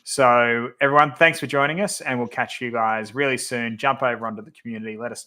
So everyone, thanks for joining us, and we'll catch you guys really soon. Jump over onto the community. Let us know